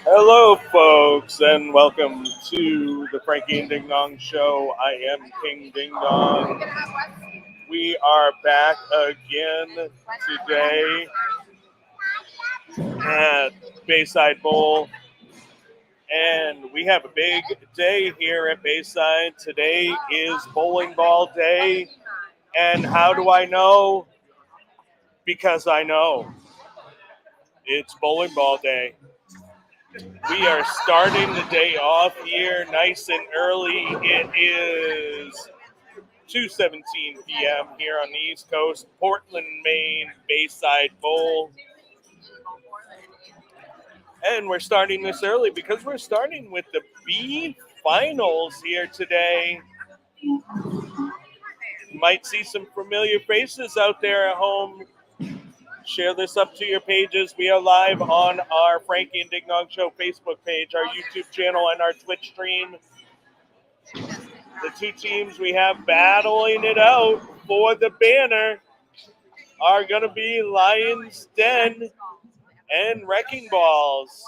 Hello, folks, and welcome to the Frankie and Ding Dong Show. I am King Ding Dong. We are back again today at Bayside Bowl, and we have a big day here at Bayside. Today is bowling ball day, and how do I know? Because I know it's bowling ball day. We are starting the day off here nice and early. It is 2:17 p.m. here on the East Coast, Portland, Maine, Bayside Bowl. And we're starting this early because we're starting with the B Finals here today. You might see some familiar faces out there at home. Share this up to your pages. We are live on our Frankie and Ding Dong Show Facebook page, our YouTube channel, and our Twitch stream. The two teams we have battling it out for the banner are going to be Lions Den and Wrecking Balls.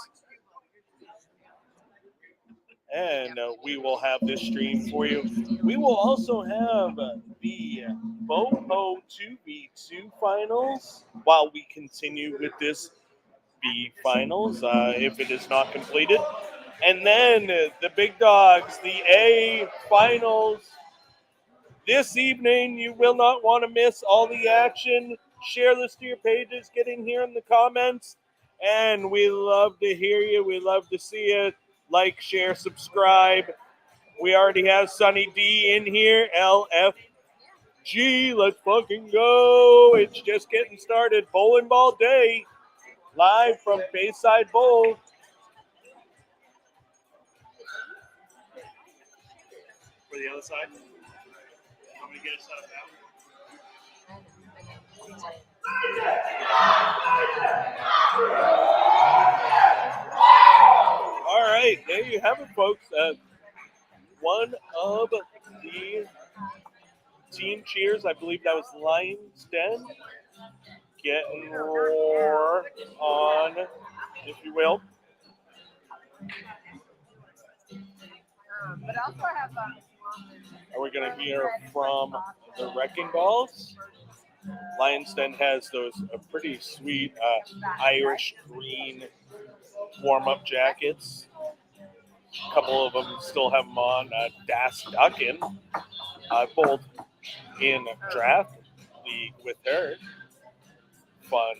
And we will have this stream for you. We will also have the BoPo 2v2 finals while we continue with this B finals if it is not completed. And then the big dogs, the A finals. This evening, you will not want to miss all the action. Share this to your pages. Get in here in the comments. And we love to hear you. We love to see you. Like, share, subscribe. We already have Sunny D in here. LFG. Let's fucking go. It's just getting started. Bowling ball day. Live from Bayside Bowl. For the other side. I'm going to get us out of that. All right, there you have it, folks. One of the team cheers, I believe that was Lions Den, getting roar on, if you will. And we're going to hear from the Wrecking Balls. Lions Den has those pretty sweet Irish green warm-up jackets. A couple of them still have them on. Das Duckin bowled in draft league with her. Fun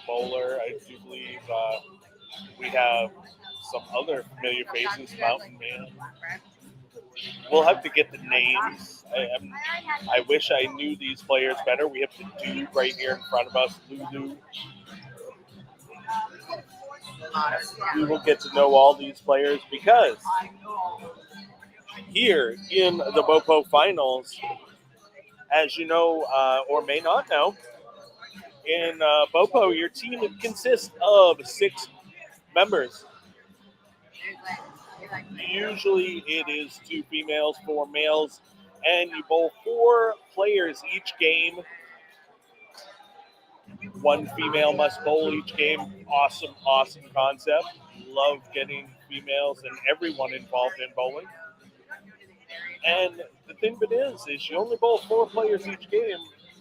bowler. I do believe we have some other familiar faces. Mountain Man. We'll have to get the names. I wish I knew these players better. We have the dude right here in front of us, Lulu. We will get to know all these players because here in the BoPo Finals, as you know or may not know, in BoPo, your team consists of 6 members. Usually it is 2 females, 4 males, and you bowl 4 players each game. 1 female must bowl each game. Awesome concept. Love getting females and everyone involved in bowling. And the thing of it is you only bowl 4 players each game,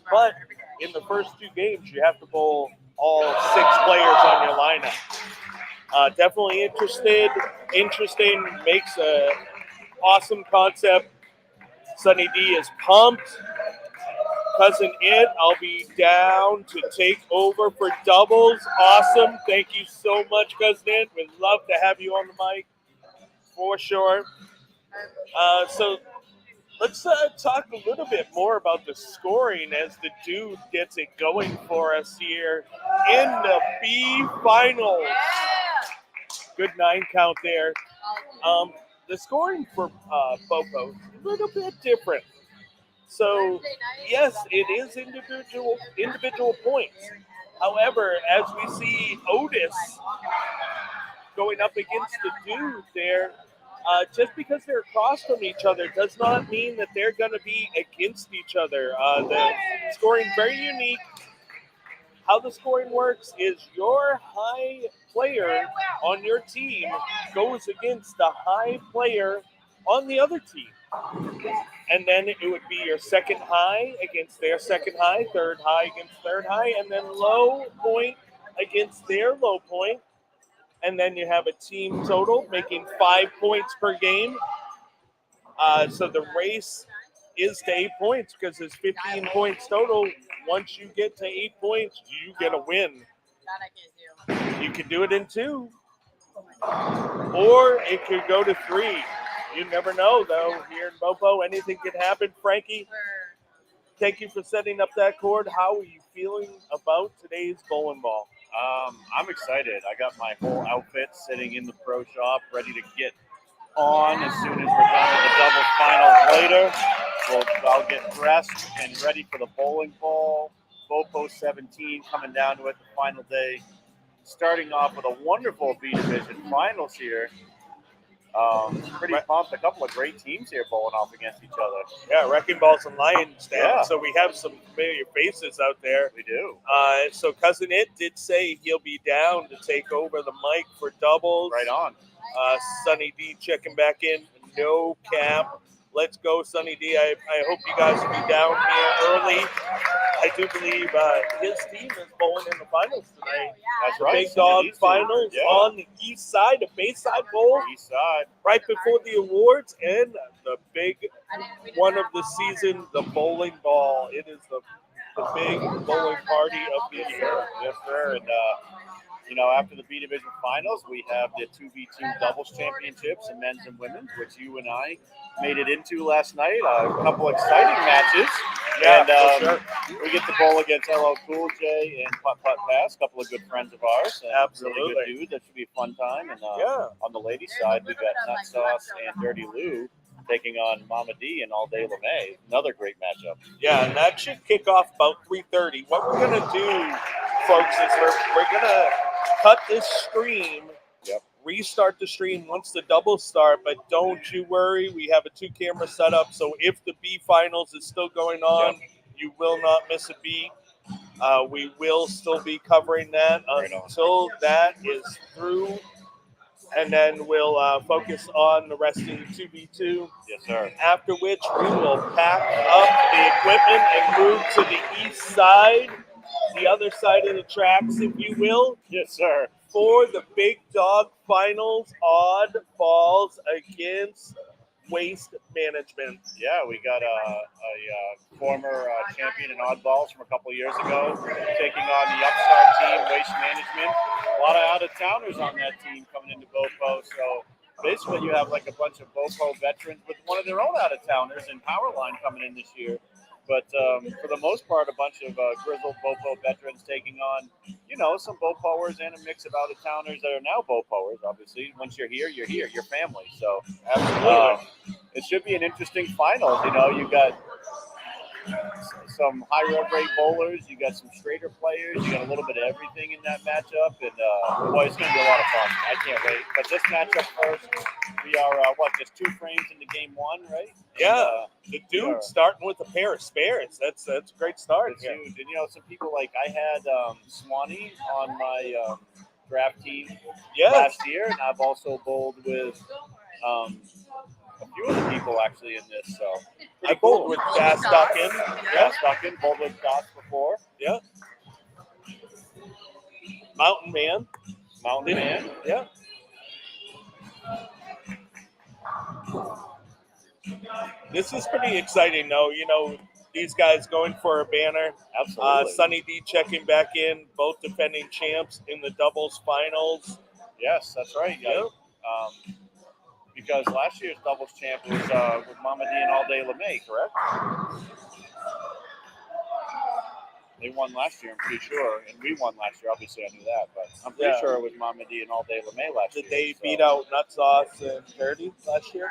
but in the first 2 games, you have to bowl all 6 players on your lineup. Definitely interesting, makes a awesome concept. Sunny D is pumped. Cousin Ed, I'll be down to take over for doubles. Awesome. Thank you so much, Cousin Ed. We'd love to have you on the mic for sure. So let's talk a little bit more about the scoring as the dude gets it going for us here in the B Finals. Good 9 count there. The scoring for BoPo is a little bit different. So, yes, it is individual points. However, as we see Otis going up against the dude there, just because they're across from each other does not mean that they're going to be against each other. The scoring very unique. How the scoring works is your high player on your team goes against the high player on the other team. And then it would be your second high against their second high, third high against third high, and then low point against their low point. And then you have a team total making 5 points per game. So the race is to 8 points because there's 15 points total. Once you get to 8 points, you get a win. You can do it in 2, or it could go to 3. You never know, though. Here in BoPo, anything can happen. Frankie, thank you for setting up that court. How are you feeling about today's bowling ball? I'm excited. I got my whole outfit sitting in the pro shop, ready to get on as soon as we're done with the double finals later. I'll get dressed and ready for the bowling ball. BoPo 17 coming down to it, the final day. Starting off with a wonderful B Division finals here. Pretty pumped. A couple of great teams here bowling off against each other. Yeah, Wrecking Balls and Lions. Yeah. So we have some familiar faces out there. We do. So Cousin It did say he'll be down to take over the mic for doubles. Right on. Sunny D checking back in. No cap. Let's go, Sunny D. I hope you guys will be down here early. I do believe his team is bowling in the finals tonight. That's right. Big Dog Finals on the east side of Bayside Bowl. East side. Right before the awards and the big one of the season, the bowling ball. It is the big bowling party of the year. Yes, sir. And, after the B Division Finals, we have the 2v2 doubles championships in men's and women's, which you and I made it into last night. A couple exciting matches. Yeah, and for sure. We get to bowl against LL Cool J and Putt Putt Pass, a couple of good friends of ours. And absolutely. Really good dudes. That should be a fun time. And on the ladies' side, we got Nut Sauce and Dirty Lou taking on Mama D and All Day LeMay. Another great matchup. Yeah, and that should kick off about 3:30. What we're going to do, folks, is we're going to cut this stream, restart the stream once the doubles start, but don't you worry. We have a 2-camera setup, so if the B Finals is still going on, you will not miss a beat. We will still be covering that until that is through. And then we'll focus on the rest of the 2v2. Yes, sir. After which we will pack up the equipment and move to the east side, the other side of the tracks, if you will. Yes, sir. For the Big Dog Finals, odd balls against Waste Management. Yeah, we got a former champion in oddballs from a couple of years ago, taking on the upstart team, Waste Management. A lot of out-of-towners on that team coming into BoPo. So basically you have like a bunch of BoPo veterans with one of their own out-of-towners in Powerline coming in this year. But for the most part, a bunch of grizzled BoPo veterans taking on, some BoPoers and a mix of out-of-towners that are now BoPoers, obviously. Once you're here, you're family. So absolutely. It should be an interesting finals. You got some high rev rate bowlers, you got some straighter players, you got a little bit of everything in that matchup, and boy, it's going to be a lot of fun. I can't wait. But this matchup first, we are just 2 frames into game 1, right? Yeah, the dude starting with a pair of spares. That's a great start. It's huge. And some people I had Swanee on my draft team last year, and I've also bowled with a few other people actually in this. So I bowled with Das Duckin. Yeah, Duckin. Bowled with Das before. Yeah. Mountain Man. Yeah. This is pretty exciting, though. These guys going for a banner. Absolutely. Sunny D checking back in, both defending champs in the doubles finals. Yes, that's right. Yeah. Because last year's doubles champ was with Mama D and All Day LeMay, correct? They won last year, I'm pretty sure, and we won last year. Obviously, I knew that, but I'm pretty sure it was Mama D and All Day LeMay last year. Did they beat out Nut Sauce and Dirty last year?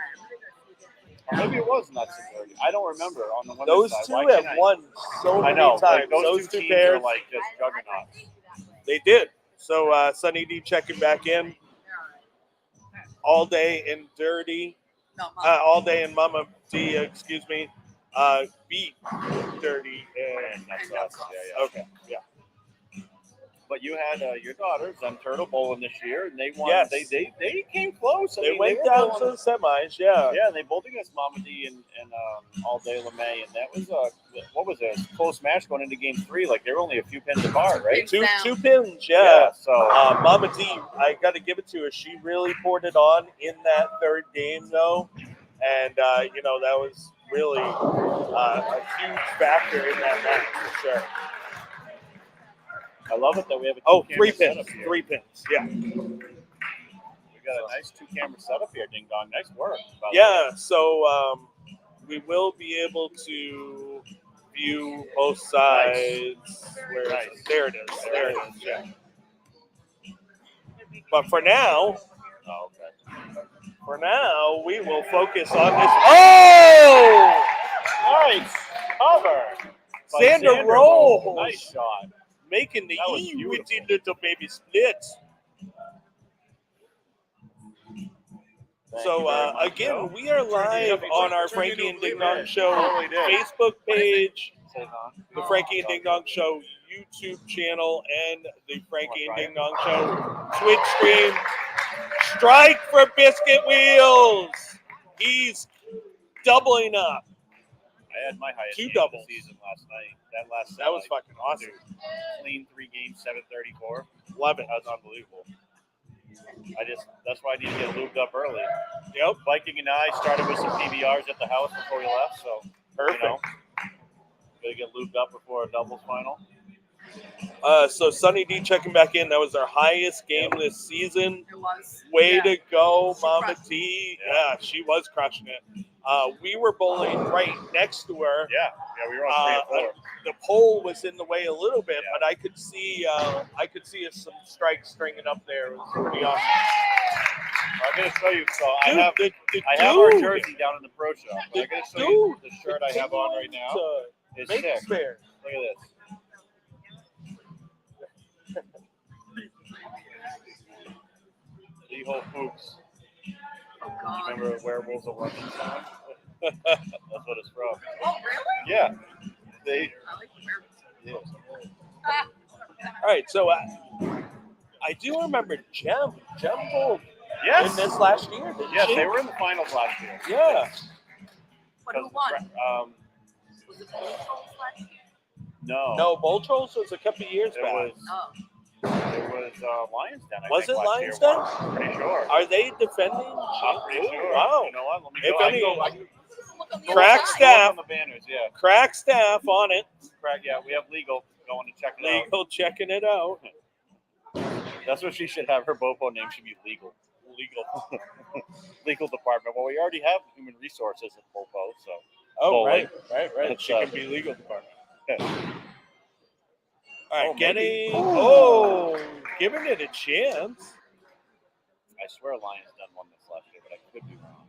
Or maybe it was Nuts and Dirty. I don't remember on the women's those side. Two have won so many times. Those two teams are just juggernauts. They did. So Sunny D checking back in. All Day and Dirty. All Day and Mama D, beat Dirty and Nut Sauce. Yeah. Okay, yeah. But you had your daughters on Turtle Bowling this year, and they won. Yes. They came close. They mean, went were down bowling- to the semis, yeah. Yeah, they bowled against Mama D and All Day LeMay, and that was what was it? A close match going into Game 3. Like they were only a few pins apart, right? Two pins, yeah. So Mama D, I got to give it to her. She really poured it on in that third game, though, and you know that was really a huge factor in that match for sure. I love it that we have a Three two-camera pins, setup here. 3 pins, yeah. We got a nice two-camera setup here, Ding Dong. Nice work. by the Yeah, so we will be able to view both sides. Where is it? Nice. There it is. There it is. Yeah. But for now, Oh, okay. we will focus on this. Oh! Nice cover. by Xander Rolls. Nice shot. Making the That was witty beautiful. little baby splits. Thank So you very much, again, Joe. we are live on our Frankie and Ding Dong Show Facebook page, the Frankie and Ding Dong Show YouTube channel, and the Frankie and Ding Dong Show Twitch stream. Strike for Biscuit Wheels. He's doubling up. I had my highest Two game doubles. of the season last night. That last set, That was fucking awesome. Clean 3 games, 734. Love it. That was unbelievable. That's why I need to get lubed up early. Yep. Viking and I started with some PBRs at the house before we left, so Perfect. you know, gotta get lubed up before a doubles final. So Sunny D checking back in. That was our highest game this season. It was. Way Yeah. to go, She Mama crushed T. Yeah. Yeah, she was crushing it. We were bowling right next to her. Yeah, we were on 3 and 4. The pole was in the way a little bit, Yeah. but I could see some strikes stringing up there. It was pretty awesome. I'm gonna show you. So Dude, I have our dude, jersey down in the pro shop. But I'm gonna show dude, you the shirt I have on right now. It's Make sick. fair. Look at this. Lee-Ho Fuchs. Oh, God. Remember Werewolves of London song? That's what it's from. Oh, really? Yeah. They. I like the werewolves. Yeah. All right, so I do remember Gem bowled Yes. in this last year. Didn't Yes, she? they were in the finals last year. Yeah. But who won? Was it Bull No. No, Bowl Trolls was a couple of years It back. was. Oh. It was Lions Den. I Was think, it last Lions year. Den? I'm pretty sure. Are they defending? I'm pretty sure. Wow. You know what? Let me If go. I any- can go. Look on the Crack other side. staff. on the banners. Yeah. Crack staff on it. Crack. Yeah. We have legal going to check it out. Legal checking it out. That's what she should have. Her BoPo name should be legal. Legal. Legal department. Well, we already have human resources at BoPo, so. Oh, Bowling. right. It's, She can be legal department. Yeah. All right, Oh, maybe. giving it a chance. I swear Lions done won this last year, but I could be wrong.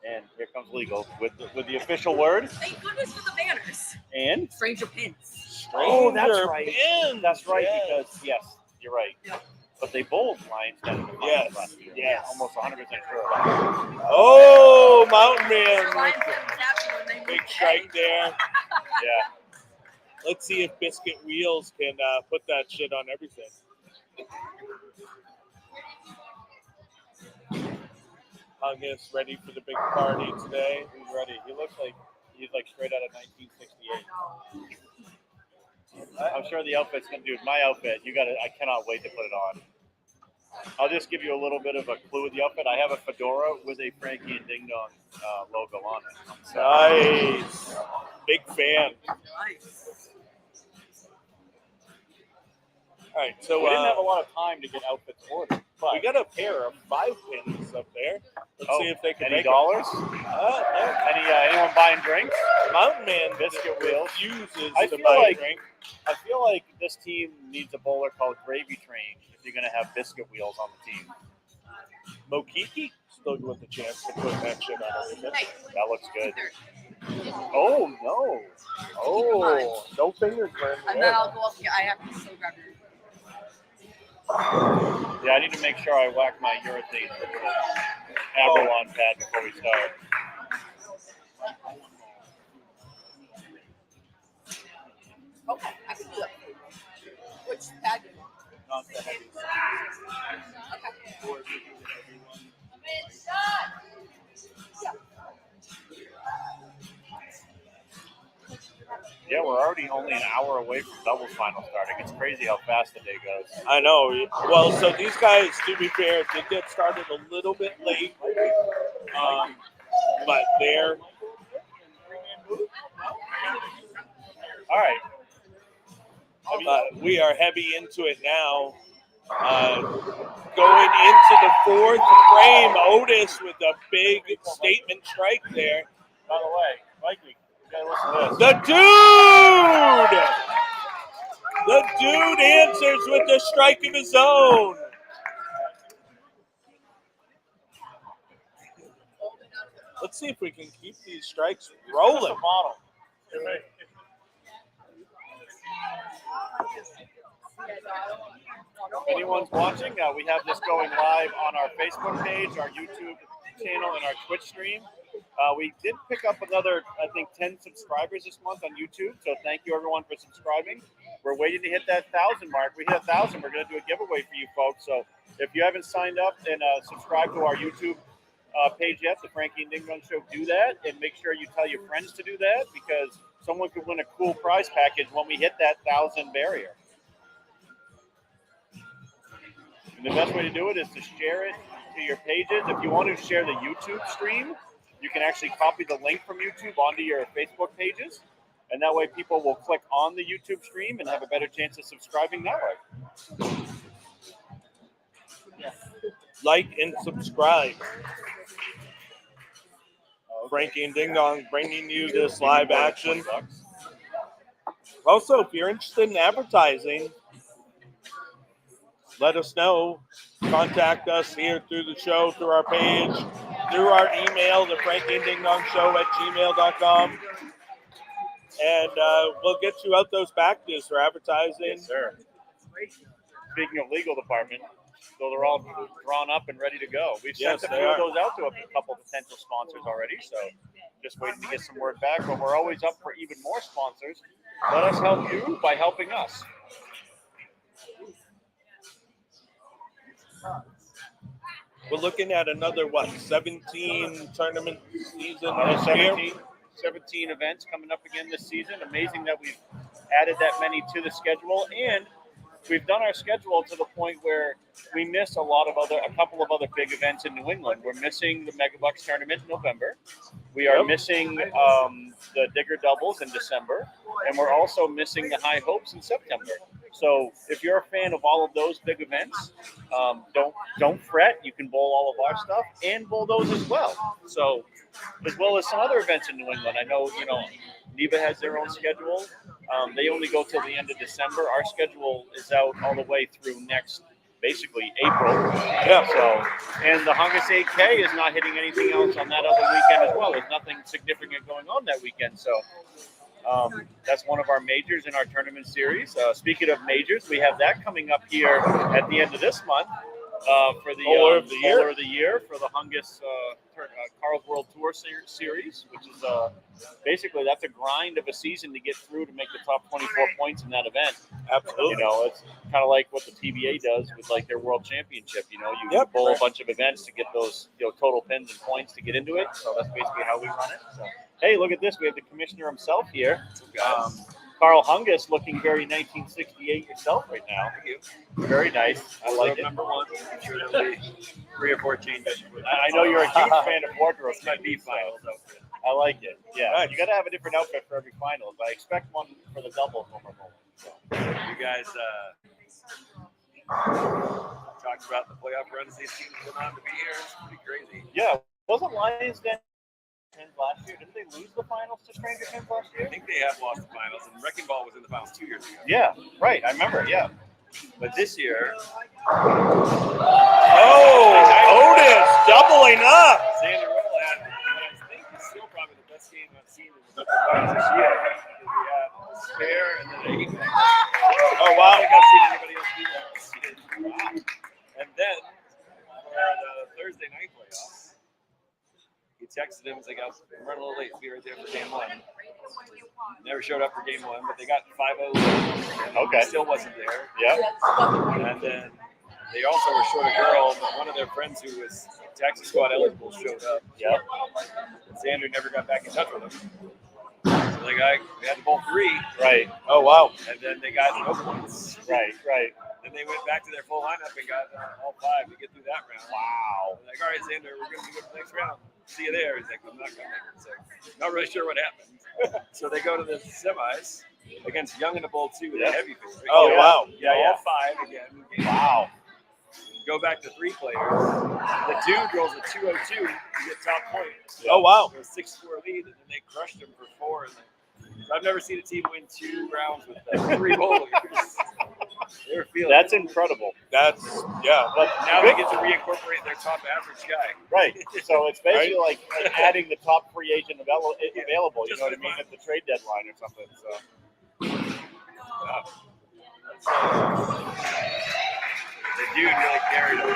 And here comes legal with the official word. Thank goodness for the banners. And Stranger pins. Oh, that's Stranger right. Pins, That's right, yes. because yes, you're right. Yeah. But they bowled Lions Den in the finals Yes, last year. yes. Almost 100% sure. Oh, Mountain Sure, Man. Lions didn't happy when they moved Big to strike A. there. Yeah. Let's see if Biscuit Wheels can put that shit on everything. Huggus ready for the big party today. He's ready. He looks like he's like straight out of 1968. I'm sure the outfit's gonna do my outfit. I cannot wait to put it on. I'll just give you a little bit of a clue with the outfit. I have a fedora with a Frankie and Ding Dong logo on it. So, Nice. Big fan. Nice. All right, so we didn't have a lot of time to get outfits ordered. But we got a pair of 5 pins up there. Let's see if they can any make dollars? No. Anyone buying drinks? Mountain Man Biscuit Wheels. refuses I to feel buy like- a drink. I feel like this team needs a bowler called Gravy Train if you're going to have Biscuit Wheels on the team. Mokiki still with the chance to put that shit on everything. Hey, That looks good. there. Oh, no. Oh, no fingers, man. And then I'll go up here. I have to still grab your. Yeah, I need to make sure I whack my urethane with the Abralon pad before we start. Okay, I can do it. Which package? Not the heavy. Yeah, we're already only an hour away from doubles final starting. It's crazy how fast the day goes. I know. Well, so these guys, to be fair, did get started a little bit late, but they're All right. we are heavy into it now. Going into the fourth frame, Otis with a big statement strike there. By the way, Mikey, you gotta listen to this. The dude answers with a strike of his own. Let's see if we can keep these strikes rolling. Model. If anyone's watching, we have this going live on our Facebook page, our YouTube channel, and our Twitch stream. We did pick up another, I think, 10 subscribers this month on YouTube. So thank you, everyone, for subscribing. We're waiting to hit that 1,000 mark. We hit 1,000. We're going to do a giveaway for you folks. So if you haven't signed up and subscribed to our YouTube page yet, the Frankie and Ding Dong Show, do that. And make sure you tell your friends to do that, because someone could win a cool prize package when we hit that 1,000 barrier. And the best way to do it is to share it to your pages. If you want to share the YouTube stream, you can actually copy the link from YouTube onto your Facebook pages. And that way people will click on the YouTube stream and have a better chance of subscribing that way. Like and subscribe. Frankie and Ding Dong bringing you this live action. Also, if you're interested in advertising, let us know. Contact us here through the show, through our page, through our email, the Frankie and Ding Dong Show @gmail.com. And we'll get you out those packages for advertising. Yes, sir. Speaking of legal department, so they're all drawn up and ready to go. We've sent a few of those out to a couple potential sponsors already, so just waiting to get some word back. But we're always up for even more sponsors. Let us help you by helping us. We're looking at another, 17 tournament season Another this year? 17 events coming up again this season. Amazing that we've added that many to the schedule, and we've done our schedule to the point where we miss a couple of other big events in New England. We're missing the Megabucks tournament in November. We are missing the Digger doubles in December, and we're also missing the High Hopes in September. So if you're a fan of all of those big events, don't fret. You can bowl all of our stuff and bowl those as well. So as well as some other events in New England. I know, NEVA has their own schedule. They only go till the end of December. Our schedule is out all the way through basically April. Yeah. So, and the Hongus 8K is not hitting anything else on that other weekend as well. There's nothing significant going on that weekend. So that's one of our majors in our tournament series. Speaking of majors, we have that coming up here at the end of this month for the Bowler of the Year for the Hongus Carl's World Tour Series, which is basically that's a grind of a season to get through to make the top 24 points in that event. Absolutely. It's kind of like what the TBA does with like their World Championship. You bowl a bunch of events to get those total pins and points to get into it. So that's basically how we run it. So. Hey, look at this. We have the commissioner himself here. Carl Hungus, looking very 1968 yourself right now. Thank you. Very nice. I like it. Number one. I'm sure there'll be 3 or 4 changes. I know you're a huge fan of wardrobe B Finals. So I like it. Yeah. Nice. You got to have a different outfit for every finals. I expect one for the doubles when we're bowling. So. You guys talked about the playoff runs these teams went on to be here. It's pretty crazy. Yeah. Wasn't Lions Den last year? Didn't they lose the finals to Stranger Things last year? I think they have lost the finals, and Wrecking Ball was in the finals 2 years ago. Yeah, right. I remember. Yeah. But this year, Otis doubling up. Xander Riddle had what I think is still probably the best game I've seen in the finals this year. Because we had a spare and then a 8. Oh, wow. I don't think I've seen anybody else do that. And then for the Thursday night playoffs, he texted him. He's like, I'm running a little late. Be right there for game 1. Never showed up for game 1, but they got 5-0. Okay. Still wasn't there. Yep. And then they also were short a girl, but one of their friends who was taxi squad eligible showed up. Yep. And Xander never got back in touch with him. So they had to bowl 3. Right. Oh, wow. And then they got no points. Right. Right. Then they went back to their full lineup and got all 5 to get through that round. Wow. They're like, all right, Xander, we're going to go to the next round. See you there. He's like, I'm not coming. So, not really sure what happened. So they go to the semis against Young in the Bowl 2 with a heavy favorite. Oh, wow. Yeah, all 5 again. Wow. Go back to 3 players. The dude rolls a 202 to get top point. Oh, wow. It was a 6-4 lead, and then they crushed him for 4. And so I've never seen a team win 2 rounds with 3 bowlers. They were feeling That's incredible. That's, yeah. But now they get to reincorporate their top average guy. right. So it's basically like adding the top free agent available. You know Just what I for mean? fun. At the trade deadline or something. So. The dude really carried him.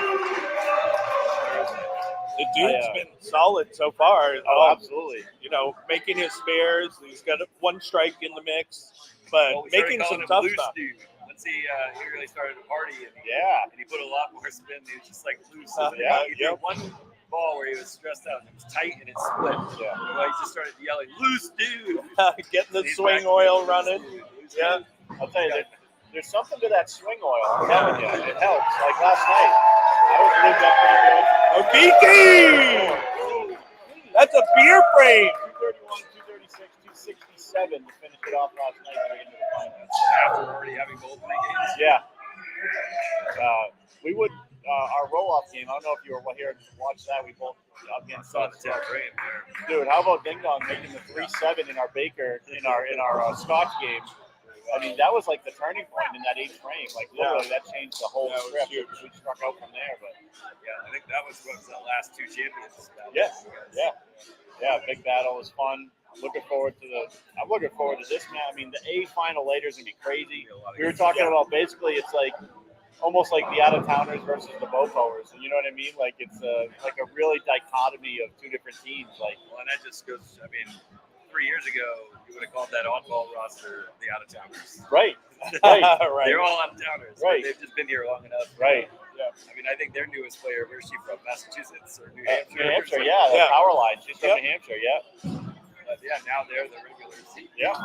The dude's been solid so far. Oh, absolutely. You know, making his spares. He's got 1 strike in the mix, but Well, we started making calling some him tough loose stuff. dude. Once he really started to party, and Yeah. he put a lot more spin. He was just like loose. Yeah, He threw one ball where he was stressed out, and it was tight, and it split. Yeah. Well, he just started yelling, "Loose dude!" Getting the He's swing back to oil loose running. dude, loose Yeah. dude. I'll tell you, there's something to that swing oil. I'm telling you, it helps. Like last night, I was lived up pretty good. Okiki! That's a beer frame. 231, 236, 267 to finish it off last night going into the finals. After already having both play games. Yeah. We would, our roll-off game, I don't know if you were here to watch that. We both against Saw the tap frame there. Dude, how about Ding Dong making the 3-7 in our Baker, in our Scotch game? I mean, that was like the turning point in that 8th frame. Like, literally, that changed the whole script. We struck out from there, but Yeah, I think that was what was the last 2 champions. yeah, big battle. It was fun. I'm looking forward to this match. I mean, the A final later is gonna be crazy. We were talking about basically, it's like almost like the out-of-towners versus the BoPoers. You know what I mean? Like it's like a really dichotomy of 2 different teams. Like, Well, and that just goes, I mean, 3 years ago, you would have called that oddball roster the out-of-towners. right. They're all out-of-towners. Right. They've just been here long enough. Right. Yeah. I mean, I think their newest player, where's she from? Massachusetts or New New Hampshire? Hampshire, yeah, the Yeah. power line. She's from Yep. New Hampshire, yeah. But yeah, now they're the regulars. Yeah.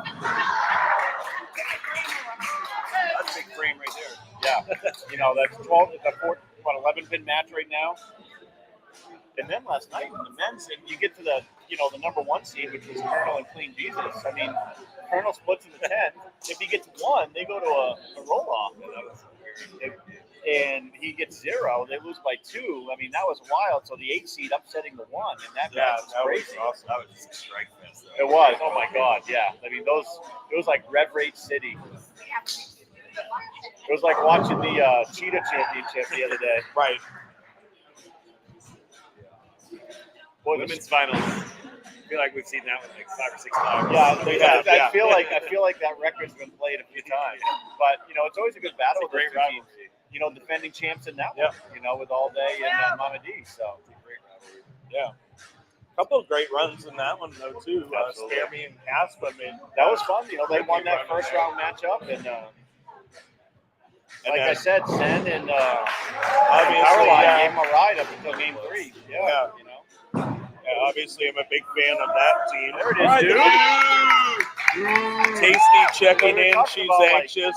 That's a big frame right there. Yeah. You know, that's 12, it's a 11-pin match right now. And then last night in the men's, and you get to the number 1 seed, which was Colonel and Clean Jesus. I mean, Colonel splits in the 10. If he gets 1, they go to a roll-off. And he gets 0. They lose by 2. I mean, that was wild. So the 8 seed upsetting the 1, and that match was crazy. awesome. That was just a strike fest, though. It was. Oh my God. Yeah. I mean, it was like Rev Rate City. It was like watching the Cheetah Championship the other day. Right. Boy, Women's finals. I feel like we've seen that one like 5 or 6 times. Yeah, I feel yeah. like that record's been played a few times. But it's always a good battle with It's a those great two teams. Defending champs in that one. With All Day and Mama D. So It's a great rivalry. Yeah. A couple of great runs in that one, though, too. Absolutely. Scarmy and Caspa made that was fun. They won that first round matchup, and like I said, Sen and Caroline gave them a ride up until game 3. Yeah. Obviously, I'm a big fan of that team. There it is, dude. Tasty checking We in. talked She's about, anxious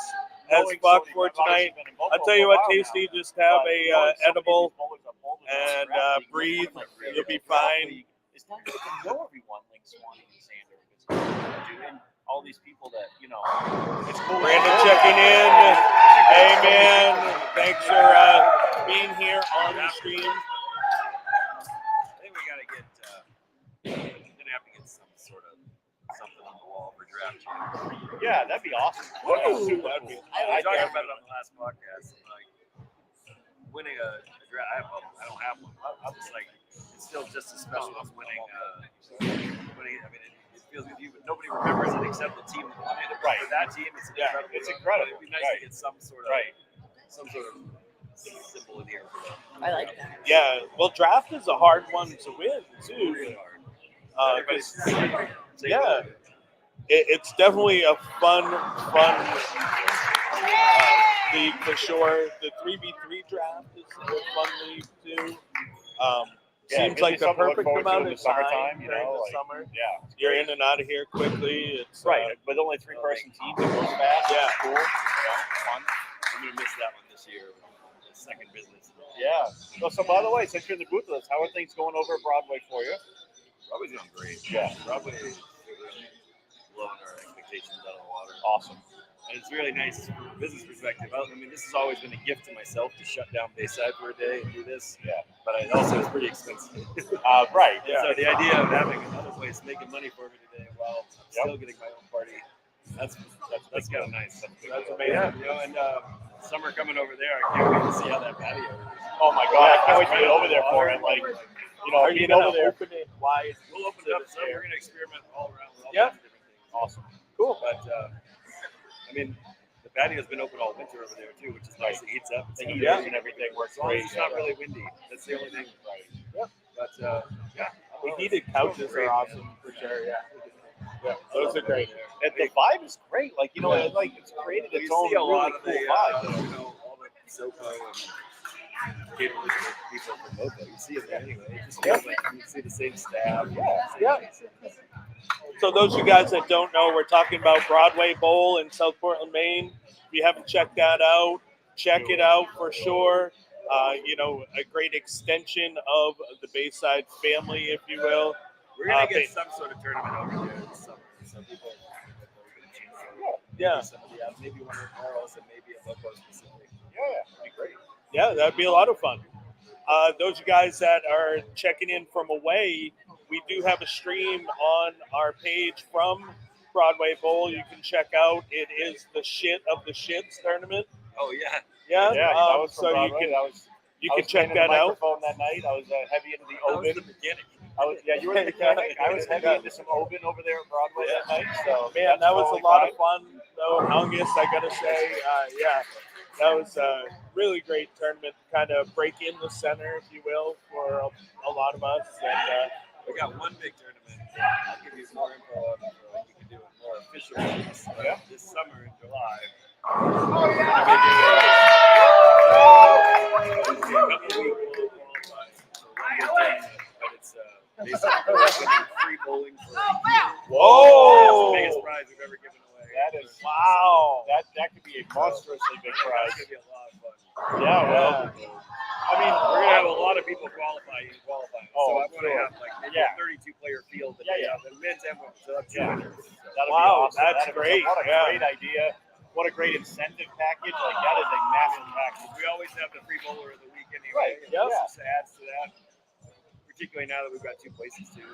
as fuck for tonight. I'll tell you what, Tasty, just have a edible and breathe. You'll be fine. It's not that they know everyone like Swanee and Sander. And all these people that, it's cool. Brandon checking in. Hey, man. Thanks for being here on the stream. I think we got to get, we're going to have to get some sort of something on the wall for draft champions. Yeah, that'd be awesome. Woo! That'd be I talked about it on the last podcast. Like winning a draft, I don't have one. I'm just like, it's still just as special as winning. I mean, it feels good to you, but nobody remembers it except the team that won it. Right. For that team, it's incredible. It's incredible. It'd be nice to get some sort of symbol in here. I like that. Yeah, well, draft is a hard one to win, too. Really hard. Everybody's Yeah, it's definitely a fun league for sure. The 3v3 draft is a fun league too. Seems like the perfect amount of time during the summer. Yeah, You're in and out of here quickly. It's right. But only 3-person teams, it goes fast. Yeah. It's cool. Fun. I'm gonna miss that one this year. The second business. Yeah. So by the way, since you're in the booth with us, how are things going over at Broadway for you? Broadway's doing great. Yeah. Broadway is blowing our expectations out of the water. Awesome. And it's really nice from a business perspective. I mean, this has always been a gift to myself to shut down Bayside for a day and do this. Yeah. But it also is pretty expensive. Right. Yeah. So the idea of having another place making money for me today while I'm still getting my own party, that's kind of nice. That's amazing. Yeah. You know, and summer coming over there, I can't wait to see how that patio is. Oh my God, I can't wait to get over there for it. Like, are you being gonna over there. open it wide? We'll open it up. So we're gonna experiment all around with all Yeah. kinds of different things. Awesome. Cool. But I mean, the patio's been open all winter over there too, which is nice. It heats up. The heat Yeah. and everything works As long as great. it's not really windy. That's the only thing. Right. Yep. But yeah. The heated couches are awesome for sure. Yeah. Yeah, those are great. And the vibe is great. Like, like it's created You its own see a really lot cool of the, vibe. you know, all the SoCo and catering people from BoPo. You see it there anyway. It just feels like you see the same staff. Yeah. So those of you guys that don't know, we're talking about Broadway Bowl in South Portland, Maine. If you haven't checked that out, check it out for sure. A great extension of the Bayside family, if you will. We're gonna get some sort of tournament over there this summer. So people get a chance to Yeah. maybe one of the girls and maybe a local specific. Yeah, that'd be great. Yeah, that'd be a lot of fun. Those guys that are checking in from away, we do have a stream on our page from Broadway Bowl. You can check out. It is the Shit of the Shits tournament. Oh yeah. Yeah. Yeah, that was from so Broadway. you can check that out. That night, I was heavy into the That was Oven. the beginning. You were the mechanic. I was heavy into some Oven over there at Broadway that night. So Man, that was a lot of fun, though. Angus, I gotta say, that was a really great tournament. Kind of break in the center, if you will, for a lot of us. And We got one big tournament. I'll give you some more info on it. You can do it more official this summer in July. But it's basically free bowling for a year. Whoa! That's the biggest prize we've ever given away. That is Wow. That could be a monstrously big prize. That's gonna be a lot of fun. Yeah, well, I mean, We're gonna have a lot of people qualifying. Oh, so I'm sure. gonna have like maybe a 32-player field. That we have, and men's and women's. So that's two winners. So. that'll Wow, be awesome. that's great. What a Yeah. great idea. What a great incentive package. Like, that is a massive package. We always have the free bowler of the week anyway. Right, And yep. this just adds to that. Particularly now that we've got two places too.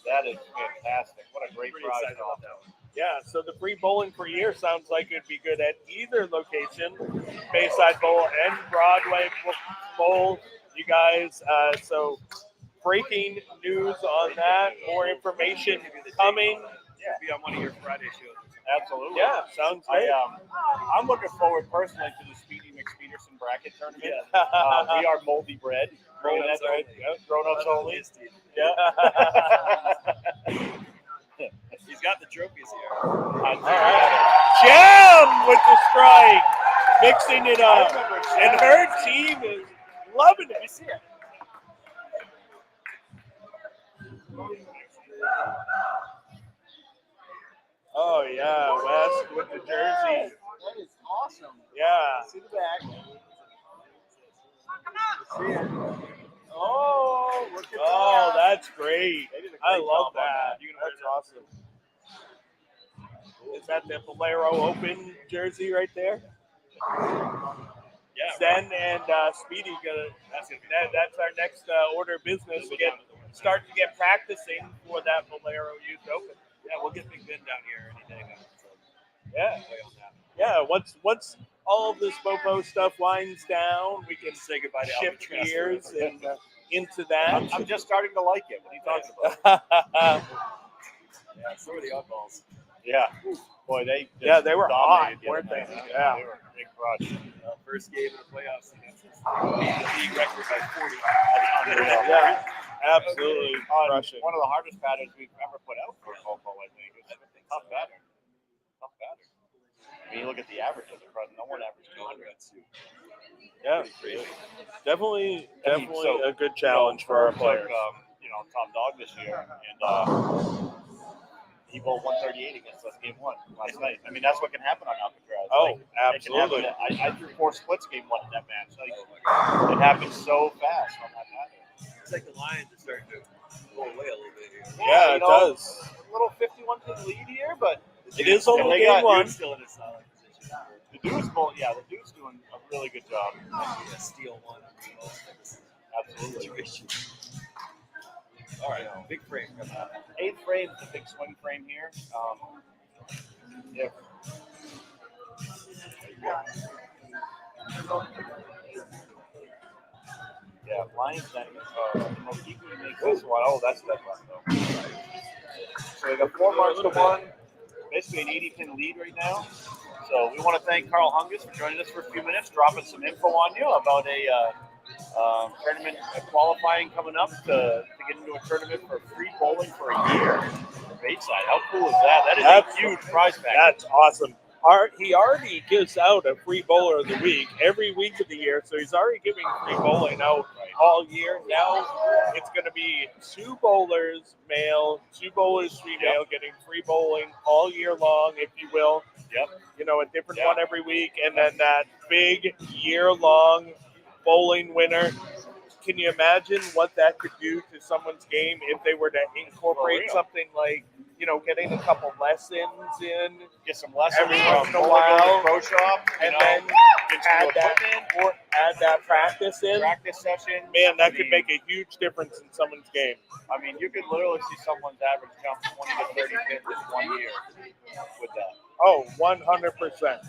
That is fantastic. What a great Pretty prize. excited about that one. Yeah, so the free bowling for a year sounds like it'd be good at either location, Bayside Bowl and Broadway Bowl. You guys, so breaking news on that, more information coming. Yeah. Be on one of your Friday shows. Absolutely. Yeah, sounds great. I'm looking forward personally to the Speedy McSpeederson bracket tournament. Yeah. We are moldy bread. Grown-ups only. Grown-ups only. Yeah. He's got the trophies here. All right. Jam with the strike, mixing it up, and her team is loving it. You see it? Oh yeah, West with the jersey. That is awesome. Yeah. See the back. Come on. See it. Oh, look at Oh, that. that's great. They did a I great love job on that. That's awesome. Is that the Bolero Open jersey right there? Yeah. Zen and Speedy that's our next order of business. Start to get practicing for that Bolero Youth Open. Yeah, we'll get Big Ben down here any day now. So Yeah. play on that. Yeah. Once all of this BoPo stuff winds down, we can Say goodbye to shift Albatross. gears and into that. I'm just starting to like it. What are you talking about? Yeah, so are the oddballs. Yeah. Boy, they They were hot, dominated the weren't other they? night. Yeah. They were a big crush. First game of the playoffs against us. Beat the league record by 40. That's unreal. Yeah. absolutely crushing. One of the hardest batters we've ever put out for BoPo, I think. It's a tough batter. Tough batter. I mean, you look at the averages across. No one averaged 200. Yeah, definitely So, a good challenge for our players. Top dog this year, and he bowled 138 against us game 1 last night. I mean, that's what can happen on Alcatraz. Oh, It can absolutely. happen. I threw 4 splits game 1 in that match. It happens so fast on that match. It's like the Lions are starting to go away a little bit here. Yeah, it does. A little 51-pin lead here, but It is only game 1. Still in a solid position. the dude's the dude's doing a really good job. Maybe a steal one. Absolutely. All right, big frame coming up. 8th frame is a big swing frame here. Yeah. Yeah, Lions Mokiku makes this one. Oh, that's that one though. So we got 4 marks to 1. Basically an 80-pin lead right now. So we want to thank Carl Hungus for joining us for a few minutes, dropping some info on you about a tournament qualifying coming up to get into a tournament for free bowling for a year. Bayside, how cool is that? That is a huge prize pack. That's awesome. He already gives out a free bowler of the week every week of the year, so he's already giving free bowling out all year. Now it's going to be 2 bowlers male, 2 bowlers female, getting free bowling all year long, if you will. Yep. A different one every week, and then that big year-long bowling winner. Can you imagine what that could do to someone's game if they were to incorporate something like, getting a couple lessons in, Get some lessons every from once in a while, pro shop, and then add that practice in? practice session. Man, that could make a huge difference in someone's game. I mean, you could literally see someone's average jump 20 to 30 pins in 1 year with that. Oh, 100%.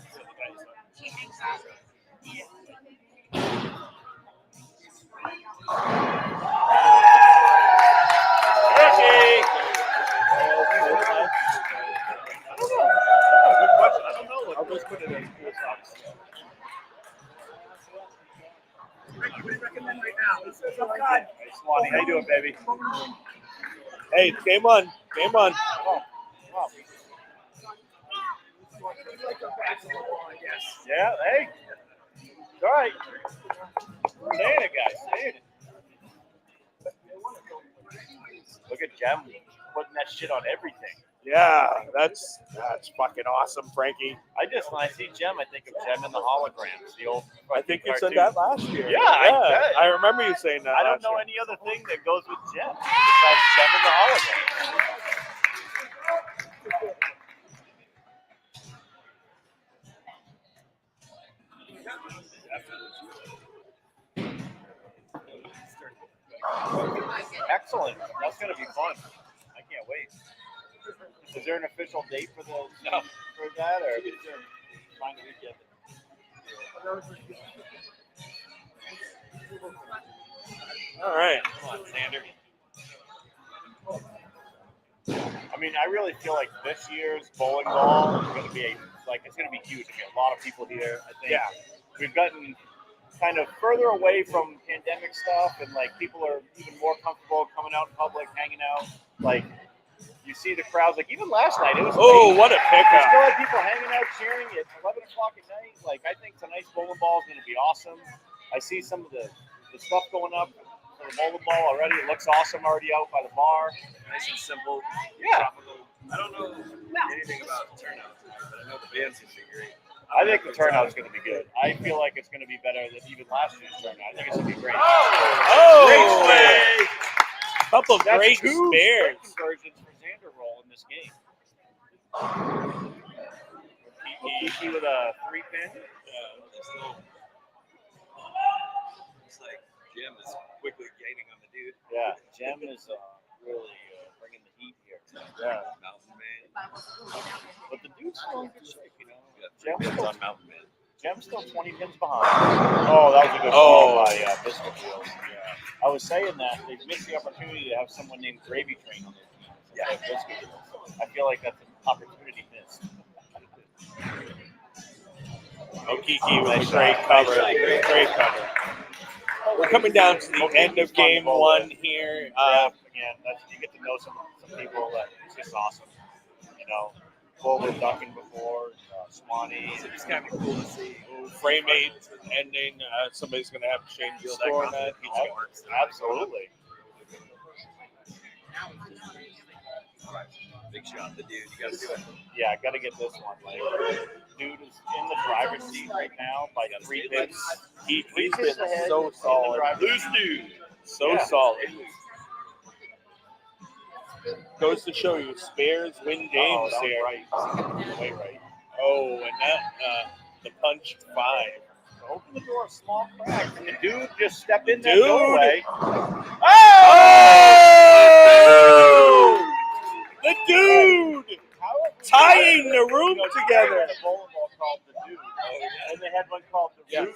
I'll just put it in cool socks. What do you recommend right now? Hey, Swanee, how you doing, baby? Hey, game on. Wow. Yeah, hey. It's all right. Saying it, guys. Saying it. Look at Jem putting that shit on everything. Yeah, that's fucking awesome, Frankie. When I see Jem, I think of Jem in the holograms. The old. I think you said cartoon. that last year. Yeah, I remember you saying that. I don't know any other thing that goes with Jem besides Jem in the holograms. Excellent. That's going to be fun. I can't wait. Is there an official date for for that, or trying to get it? All right. Come on, Xander. I mean, I really feel like this year's bowling ball is going to be it's going to be huge. There's a lot of people here. I think we've gotten kind of further away from pandemic stuff, and people are even more comfortable coming out in public, hanging out. You see the crowds, even last night, it was late. What a We pickup. still had people hanging out cheering at 11 o'clock at night. I think tonight's bowling ball is going to be awesome. I see some of the stuff going up for the bowling ball already. It looks awesome already out by the bar. Nice and simple. Yeah. Tropical. I don't know anything about the turnout, but I know the band's going to be great. I think the turnout is going to be good. I feel like it's going to be better than even last year's turnout. I think it's going to be great. Oh! Great swing! Couple That's great 2 spares. conversions for Xander roll in this game. Kiki with a 3-pin. It's like Jim is quickly gaining on the dude. Yeah, Jem is really bringing the heat here. Yeah. Mountain Man. But the dude's still in good shape, Got 3 pins on Mountain Man. Jem's still 20 pins behind. Oh, that was a good ball by Biscuit Wheels. Yeah. I was saying that they missed the opportunity to have someone named Gravy Train on their team. Yeah, Biscuit Wheels. I feel like that's an opportunity missed. Okiki with a great cover. Great cover. We're coming down to the end of game 1 here great. Again, you get to know some people that it's just awesome. You know, Bobo ducking before, Swanee. It's just kind of cool to see. Frame 8 ending. Somebody's going to have to change the score on that. Absolutely. Big shot, the dude. You got to do it. Yeah, I got to get this one. Like, dude is in the driver's seat right now by 3 picks. He's He's been ahead so in the solid. driver's Loose seat. dude. So Yeah. solid. Goes to show you, spares win games that was here. right. Way right. Oh, and that the punch 5. Open the door, small crack, and the dude just stepped in that Dude. doorway. Oh! The dude tying the room together. The bowling ball called the dude, and they had one called the rude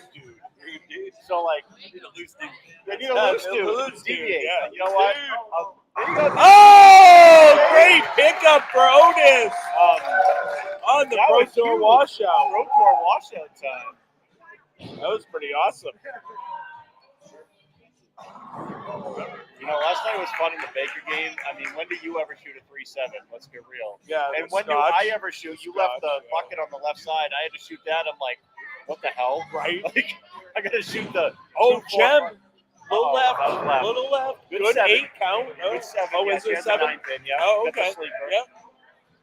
dude. So like, You need a loose dude. they need a loose dude. Loose dude, Deviate. yeah. You know what? There you go. Oh, great pickup for Otis on the That Pro was Tour huge. washout. Pro Tour washout time. That was pretty awesome. You know, last night was fun in the Baker game. I mean, when do you ever shoot a 3-7? Let's get real. Yeah, And the when do Scotch. I ever shoot? You left the bucket on the left side. I had to shoot that. I'm like, what the hell? Right. Like, I got to shoot the. Oh, 2-4. Jem. Uh-oh, that was left. Little left. Good Good 7. 8 count. Good 7. Oh, Yeah, is she it has a 7? 9 pin, yeah. Oh, That's a okay. sleeper. Yep.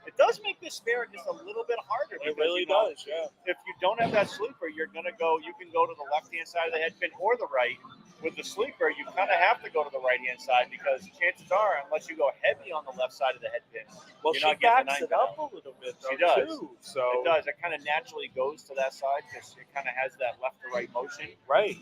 It does make this spare just a little bit harder. It because, really you know, does, yeah. If you don't have that sleeper, you can go to the left-hand side of the head pin or the right. With the sleeper, you kind of have to go to the right-hand side because chances are, unless you go heavy on the left side of the head pin, Well, you're she not getting backs the 9 it up pin. a little bit, She though, does. too. So It does. It kind of naturally goes to that side because it kind of has that left to right motion. Right.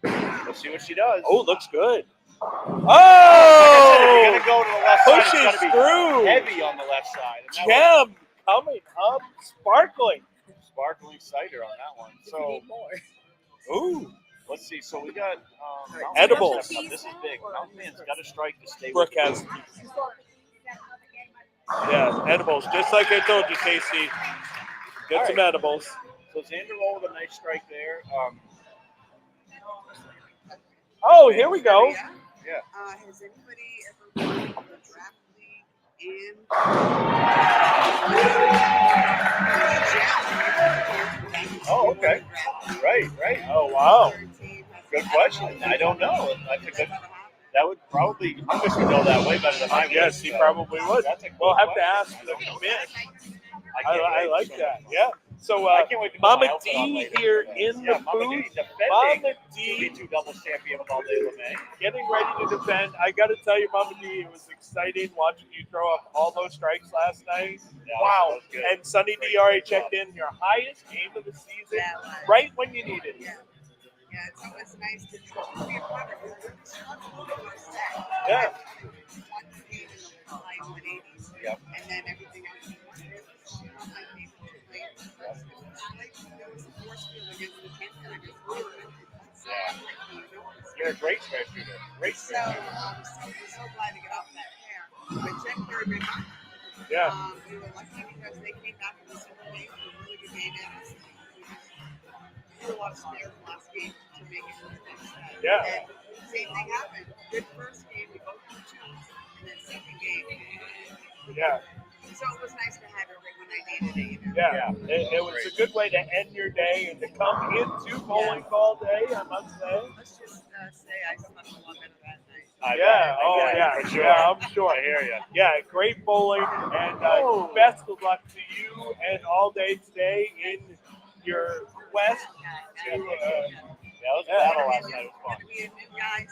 Let's see what she does. Oh, looks good. Like I said, if Oh! you're gonna go to the left side, it's Pushes got to be through. heavy on the left side. And that Gem coming up, sparkling. was sparkling cider on that one. So Ooh. let's see. So we got Mountain Edibles. Man. This is big. Mountain Man's got to strike to stay Brooke with has. Yeah, edibles. Just like I told you, Casey. Get All some right. edibles. So Xander Roll with a nice strike there. Oh, here we go. Yeah. Has anybody ever won the draft league in Oh, okay. Right. Oh, wow. Good question. I don't know. That's a good. That would probably Lucas would know that way better than I would. Yes, he so probably would. That's a good We'll have to question. ask the commit. I I like that. Yeah. So, I can't wait to put my Mama outfit on D later. here in Yeah, the Mama D booth. defending Mama D 2v2 doubles champion of all day LeMay. getting ready to defend. I got to tell you, Mama D, it was exciting watching you throw up all those strikes last night. Yeah, Wow. that was good. And Sunny D already checked in your highest game of the season right when you needed it. Yeah, it's always nice to be a part of it. Yeah. One game in the high 180s. Yep. And then everything else. Like there was a force field against the kid that I just blew it. So, You're a great spare shooter. Great so spare shooter. I'm so glad to get off that hair. But check very big. Yeah. We were lucky because they came back in the super game with a really good game in. We threw a lot of spares last game to make it work. Yeah. And same thing happened. Good first game, we both did twos, and then second game. Yeah. So it was nice to have it right when I needed it. You know? Yeah. It was a good way to end your day and to come into bowling call day, I must say. Let's just say I slept a lot better that night. For sure. Yeah, I'm sure. I hear you. Yeah, great bowling, and best of luck to you and all day today in your quest to. Yeah, it was a battle last night. It was fun. Going to be a new guys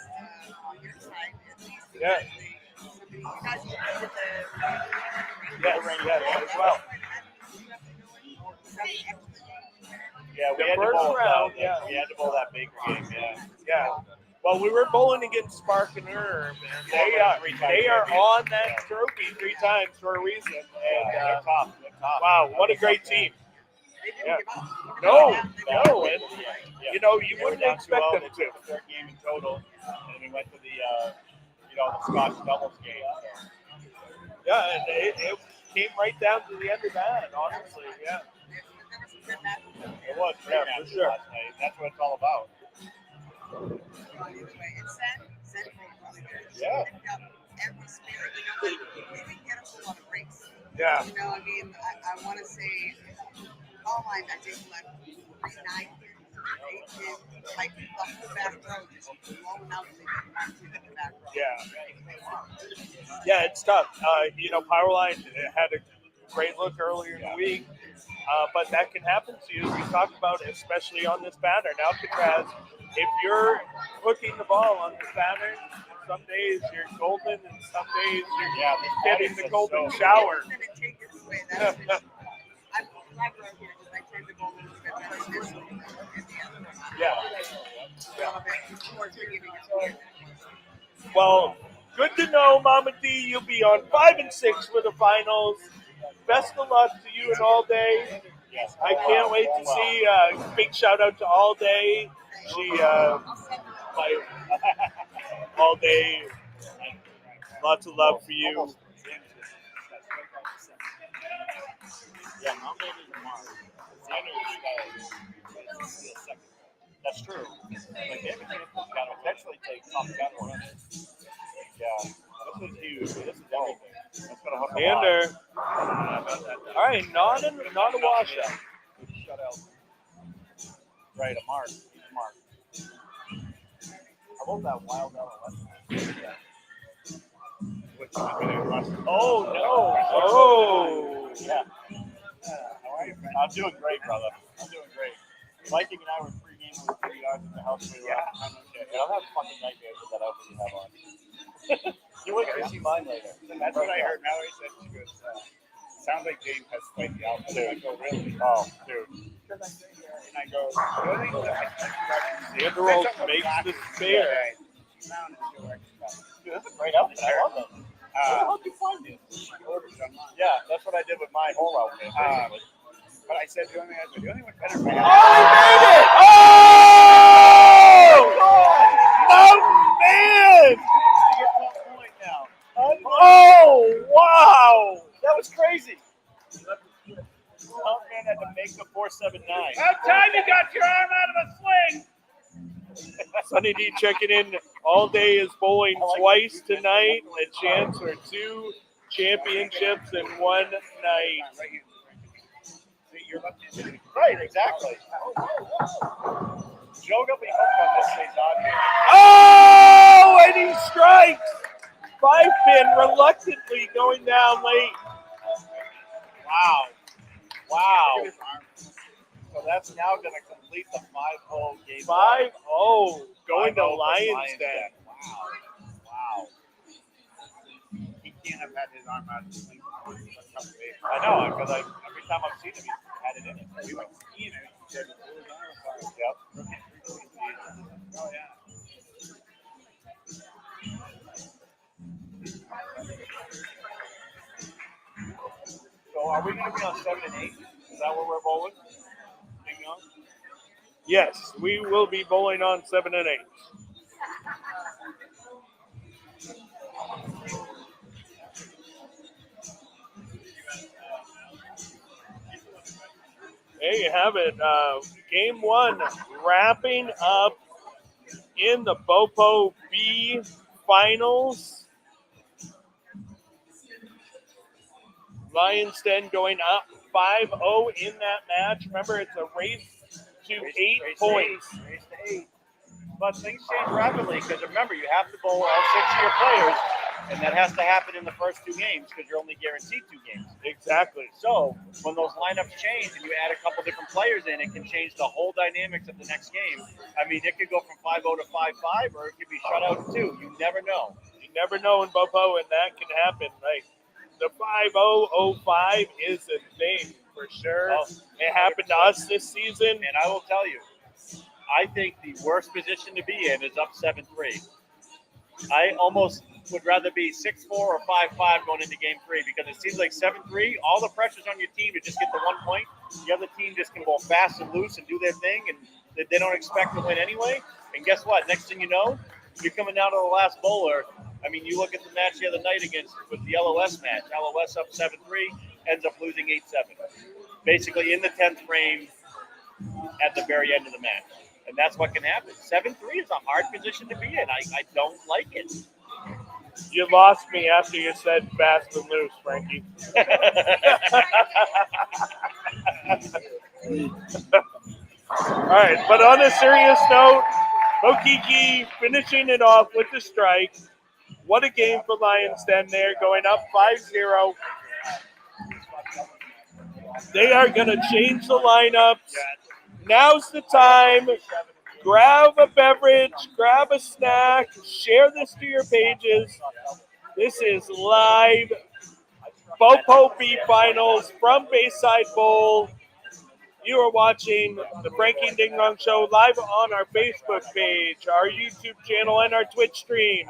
on your side, at least. Yeah. You guys did the Yes, as well. Yeah, we The had to first bowl round, that. yeah. We had to bowl that Baker game. Yeah. Yeah. Well, we were bowling against Spark and Herb, and they are on that trophy 3 times for a reason. And They're tough. They're tough. wow, what a great team! Yeah. No, and Yeah. you know you They were wouldn't down expect 2-0. them They to. took the third game in total, and we went to the the Scotch doubles game. Yeah, and it came right down to the end of that. Honestly, yeah. It was great Yeah, match for sure. last night. That's what it's all about. Anyway, it's Zen. Zen Yeah. Every spirit, we didn't get a whole lot of breaks. Yeah. I mean, I want to say, all line, I think, left 9 kids, 8 kids, like the whole back row just blown out. They didn't want to in the back row. Yeah, it's tough. Powerline had a great look earlier in the week, but that can happen to you. We talked about, especially on this pattern. Alcatraz, if you're hooking the ball on this pattern, some days you're golden, and some days you're getting the golden shower. It's going to take it away. That's for sure. I'm glad we're here because I tend to go a little bit better this week than the other one. Some of it towards the beginning is weird. Well, good to know, Mama D. You'll be on 5 and 6 for the finals. Best of luck to you and All Day. Yes. I can't wait to see. Big shout out to All Day. She, All Day. Lots of love for you. Yeah, nominated in March. That's true. Like every team has got to eventually take top 10 wins. Yeah, this is huge. This is everything. That's going to hook a lot. Ander. All right, not a washout. Shut out. Right, a mark. Mark. How about that wild LOS match? Oh, no. Oh. Yeah. How are you, man? I'm doing great, brother. I'm doing great. Viking and I were pre-gaming with PDRs in the house. We were I don't have fucking nightmares with that outfit you have on. You wait till you see mine later. That's what I heard. Mallory said she goes, sounds like James has quite the outfit. Dude. I go, really? Oh, dude. And I go, really? Ander rolls makes the fair. Dude, that's a great outfit. I love it. Where the hell did you find it? Yeah, that's what I did with my whole outfit. Basically. But I said, the only one better for Oh, he made it! Oh! Mountain Man! Oh, wow! That was crazy. Mountain Man had to make the 479. About time you got your arm out of a sling. Sunny D checking in. All Day is bowling twice tonight. A chance for 2 championships in one night. Right, exactly. Joe got me hooked on this thing on here. Oh, and he strikes. 5-pin reluctantly going down late. Wow. So that's now going to complete the 5-0 game. 5-0 going to 5-0 Lions Den. Wow. He can't have had his arm out of the sling. I know, because every time I've seen him, he's had it in it. We went skiing and he said, pull his arm apart. Yep. Oh, yeah. So are we going to be on 7 and 8? Is that where we're bowling? Hang on. Yes, we will be bowling on 7 and 8. There you have it. Game 1 wrapping up in the BoPo B Finals. Lions Den going up 5-0 in that match. Remember, it's a race to 8 points. Race to 8. But things change rapidly because remember, you have to bowl all 6 of your players, and that has to happen in the first 2 games because you're only guaranteed 2 games. Exactly. So when those lineups change and you add a couple different players in, it can change the whole dynamics of the next game. I mean, it could go from 5-0 to 5-5, or it could be shut out 2. You never know. You never know in BoPo, and that can happen. Like the 5-0-05 is a thing for sure. Oh, it happened to us this season. And I will tell you, I think the worst position to be in is up 7-3. I almost would rather be 6-4 or 5-5 going into game 3 because it seems like 7-3, all the pressure's on your team to just get the 1 point. The other team just can go fast and loose and do their thing, and they don't expect to win anyway. And guess what? Next thing you know, you're coming down to the last bowler. I mean, you look at the match the other night with the LOS match. LOS up 7-3, ends up losing 8-7. Basically in the 10th frame at the very end of the match. And that's what can happen. 7-3 is a hard position to be in. I don't like it. You lost me after you said fast and loose, Frankie. All right, but on a serious note, Mokiki finishing it off with the strike. What a game for Lions Den there, going up 5-0. They are going to change the lineups. Now's the time. Grab a beverage, grab a snack, share this to your pages. This is live BoPo B Finals from Bayside Bowl. You are watching the Frankie Ding Dong Show live on our Facebook page, our YouTube channel, and our Twitch stream.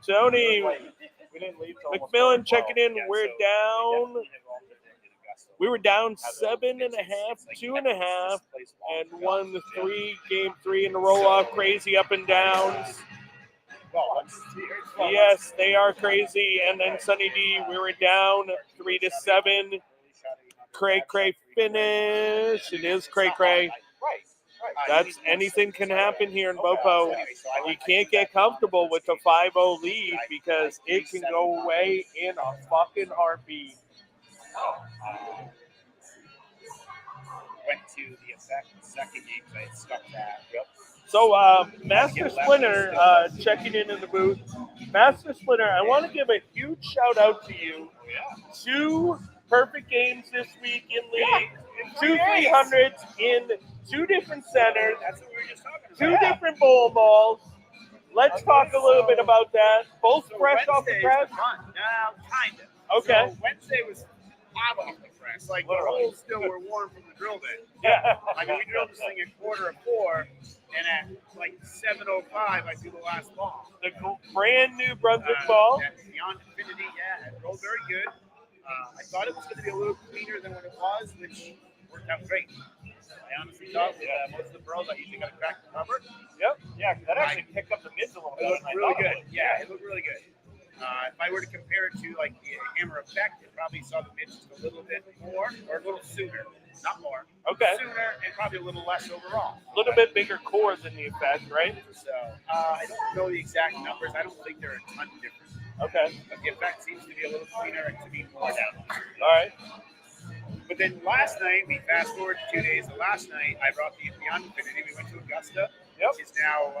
Tony McMillan checking in. We're down. We were down 7.5, 2.5, and won the game 3 in a roll-off. Crazy up and downs. Yes, they are crazy. And then Sunny D, we were down 3-7. Cray finish. It is cray. That's anything can happen here in BoPo. You can't get comfortable with a 5-0 lead because it can go away in a fucking heartbeat. Went to the second game, so I stuck that. Yep. So, Master Splinter checking in the booth. Master Splinter, I want to give a huge shout out to you. Yeah. 2 perfect games this week in league. 2 300s in 2 different centers. That's what we were just talking about. 2 different bowl balls. Let's talk a little bit about that. Both fresh off the press. Kind of. Okay. So Wednesday was hot off the press. Like the holes still were warm from the drill bit. Yeah. I mean, we drilled this thing at 4:45, and at like 7:05, I threw the last ball. The brand new Brunswick ball. That's beyond infinity. Yeah, it rolled very good. I thought it was going to be a little cleaner than what it was, which worked out great. I honestly thought with most of the burrows, I usually got to crack the cover. Yep. Yeah, that actually picked up the mids a little bit. It looked really good. Yeah, it looked really good. If I were to compare it to like the hammer effect, it probably saw the mids just a little bit more or a little sooner. Not more. Okay. Sooner and probably a little less overall. A little bit bigger core than the effect, right? So I don't know the exact numbers. I don't think they're a ton different. Okay. But the effect seems to be a little cleaner and to be more down. All right. But then last night, we fast forward 2 days. The last night, I brought the Beyond Infinity. We went to Augusta, which is now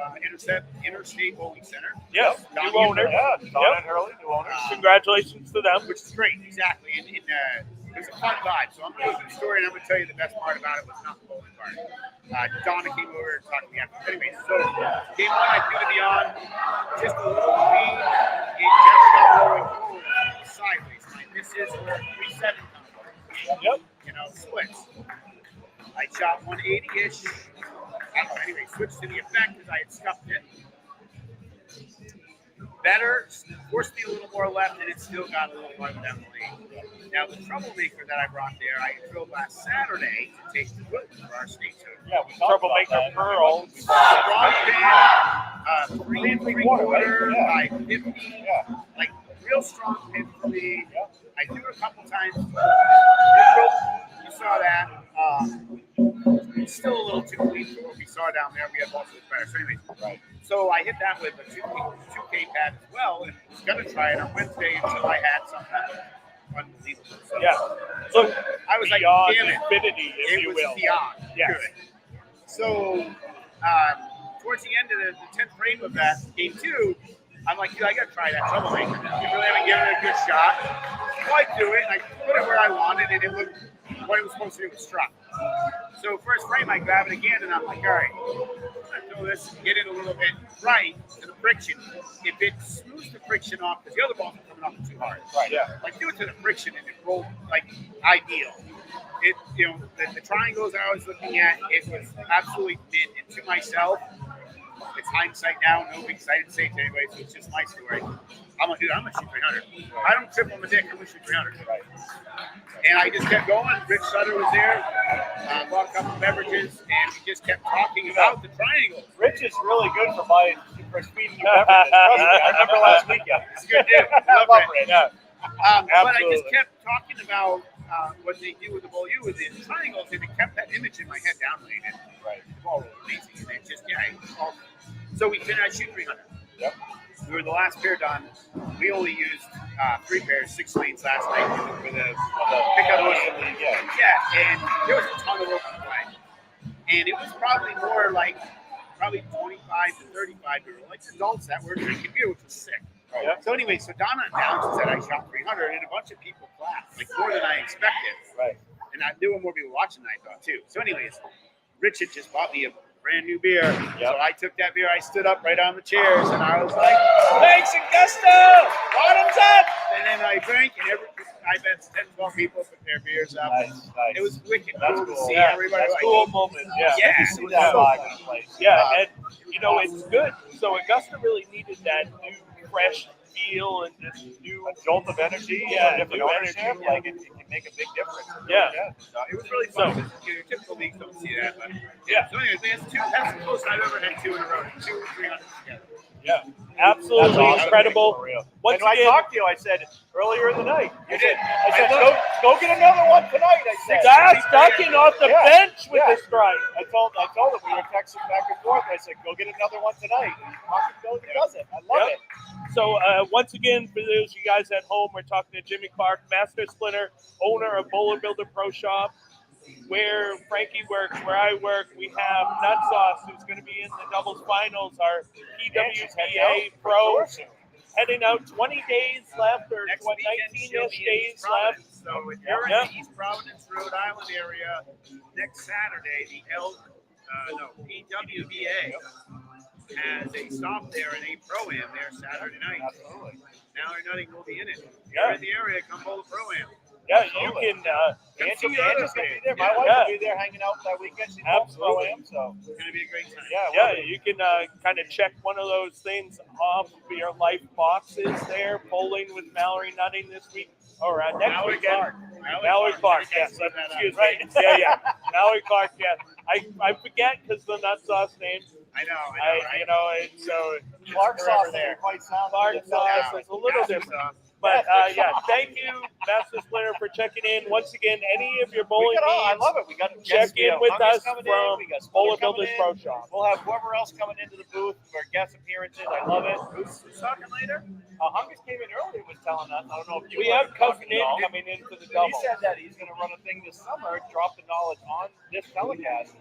Interstate Bowling Center. Yes. Donnie New owner. and Yep. Hurley, new owner. Congratulations to them. Which is great, exactly. And it was a fun vibe. So I'm going to go through the story, and I'm going to tell you the best part about it was not the bowling part. Donna came over and talked to me after. Anyways, so game 1, I threw the Beyond, just a little clean. It never got rolling forward sideways. My misses were 3-7 coming. Yep. You know, splits. I shot 180-ish. I don't know, anyway, switched to the effect because I had scuffed it. Better, forced me a little more left, and it still got a little farther down the lane. Now, the troublemaker that I brought there, I drilled last Saturday to take the wood for our state tour. Yeah, we troublemaker Pearl. Strong pin, 3 3/4 by 50. Yeah. Like, real strong pin for me. I threw it a couple times. You saw that. It's still a little too clean for what we saw down there. We had balls with better. So anyways, so I hit that with a 2K pad as well, and was going to try it on Wednesday until I had something unbelievable. So, Yeah. So I was like, beyond damn it. infinity, if It you was will. beyond. Yes. Good. So towards the end of the 10th frame of that game 2, I'm like, dude, I got to try that troublemaker. You really haven't given it a good shot. So I do it, and I put it where I wanted, and it looked what it was supposed to do was struck. So first frame, I grab it again, and I'm like, all right, I throw this, get it a little bit right to the friction. If it smooths the friction off, because the other balls are coming off too hard. Right. Yeah. Like, do it to the friction, and it rolled like ideal. It, you know, the triangles I was looking at, it was absolutely mint. And to myself, it's hindsight now. Nobody's excited to say it anyway, so it's just my story. I'm gonna shoot 300. I don't trip on the dick. I'm gonna shoot 300. Right. And I just kept going. Rich Sutter was there. Bought a couple beverages, and we just kept talking about the triangles. Rich is really good for feeding you beverages. Trust me, I remember last weekend. It's a good dude. I love Rich. Yeah. But I just kept talking about what they do with the ball U with the triangles, and it kept that image in my head down lane. And the ball was amazing. And it just, so we finished. I shoot 300. Yep. We were the last pair done. We only used 3 pairs, 6 lanes last night for the pickup game. Yeah, and there was a ton of open play. And it was probably more like 25 to 35 year olds, like adults that were drinking beer, which was sick. Right. So anyway, so Donna announced that I shot 300, and a bunch of people clapped, like more than I expected. Right. And there were more people watching than I thought too. So anyways, Rich had just bought me a brand new beer. So I took that beer, I stood up right on the chairs, and I was like, thanks, Augusto! Bottoms up! And then I drank, and I bet 10, 12 people put their beers up. Nice. It was wicked. That's cool to cool. see Yeah, everybody. that's like, cool moment. Yeah. Yeah, You see that live in the place. Yeah, and it's good. So Augusta really needed that new, fresh feel and this new A jolt of energy, Yeah, different new ownership, energy, like it can make a big difference. Yeah. So it was really fun. Your typical leagues don't see that, but Yeah. So anyways, that's the most I've ever had 2 in a row, 2 or 300 together. Yeah, absolutely That's awesome. incredible. For real. Once and when again, I talked to you, I said earlier in the night. You did. I said, go get another one tonight. I said, that's ducking off the Yeah. bench with Yeah. the strike. I told him we were texting back and forth. I said, go get another one tonight. And he fucking goes and does it. I love Yep. it. So once again, for those of you guys at home, we're talking to Jimmy Clark, Master Splinter, owner of Bowler Builder Pro Shop, where Frankie works, where I work. We have Nut Sauce, who's going to be in the doubles finals, our PWBA Pro, heading out 20 days left, or Next what, weekend, 19-ish she'll be in days East left. Providence. So if you're Yeah. in the East Providence, Rhode Island area, next Saturday, the PWBA has a stop there in a pro-am there Saturday night. Absolutely. Now or nothing will be in it. If Yeah. you're in the area, come bowl the pro-am. Yeah, you can. Angela's going to be there. My Yeah. wife will be there hanging out that weekend. She's Absolutely. Pro-Am, so It's going to be a great time. Yeah, you can kind of check one of those things off of your life boxes there. Bowling with Mallory Nutting this week, or next Mallory weekend. Clark. Mallory Clark, yes. Excuse me. Yeah. Mallory Clark, yeah. I forget because the Nut Sauce name. I know. Right? So Clark forever sauce there. there quite sound. Clark Sauce is a little different. But thank you, Master Splitter, for checking in. Once again, any of your bowling I needs, love it. We got check in with us coming from We got Bowler Splitter Builders coming Pro in. Shop. We'll have whoever else coming into the booth for guest appearances. I love it. Who's talking later? Hungus came in earlier and was telling us. I don't know if you We were have Cousin talking In at all. coming in for the He double. said that he's going to run a thing this summer, drop the knowledge on this telecast.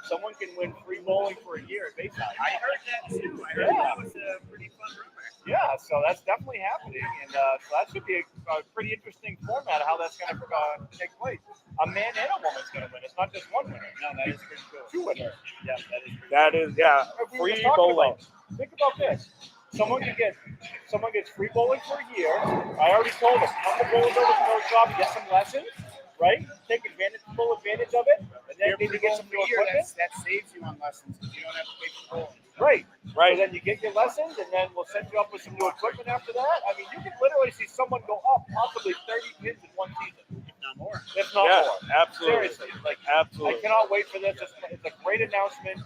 Someone can win free bowling for a year at Bayside. I heard that too. I heard that was a pretty fun rumor. Yeah, so that's definitely happening, and so that should be a pretty interesting format of how that's going to take place. A man and a woman's going to win. It's not just one winner. No, that is pretty cool. 2 winners. Yeah, that is. That is, yeah, We were free just talking bowling. about. Think about this. Someone gets free bowling for a year. I already told them, come to Bowler Builders Pro Shop, get some lessons, right? Take full advantage of it, and then maybe get some new equipment. That saves you on lessons because you don't have to pay for bowling. Right. Right. So then you get your lessons, and then we'll set you up with some new equipment after that. I mean, you can literally see someone go up possibly 30 pins in one season, If not more. if not Yeah, more. absolutely. Seriously, like Absolutely. I cannot wait for this. It's a great announcement.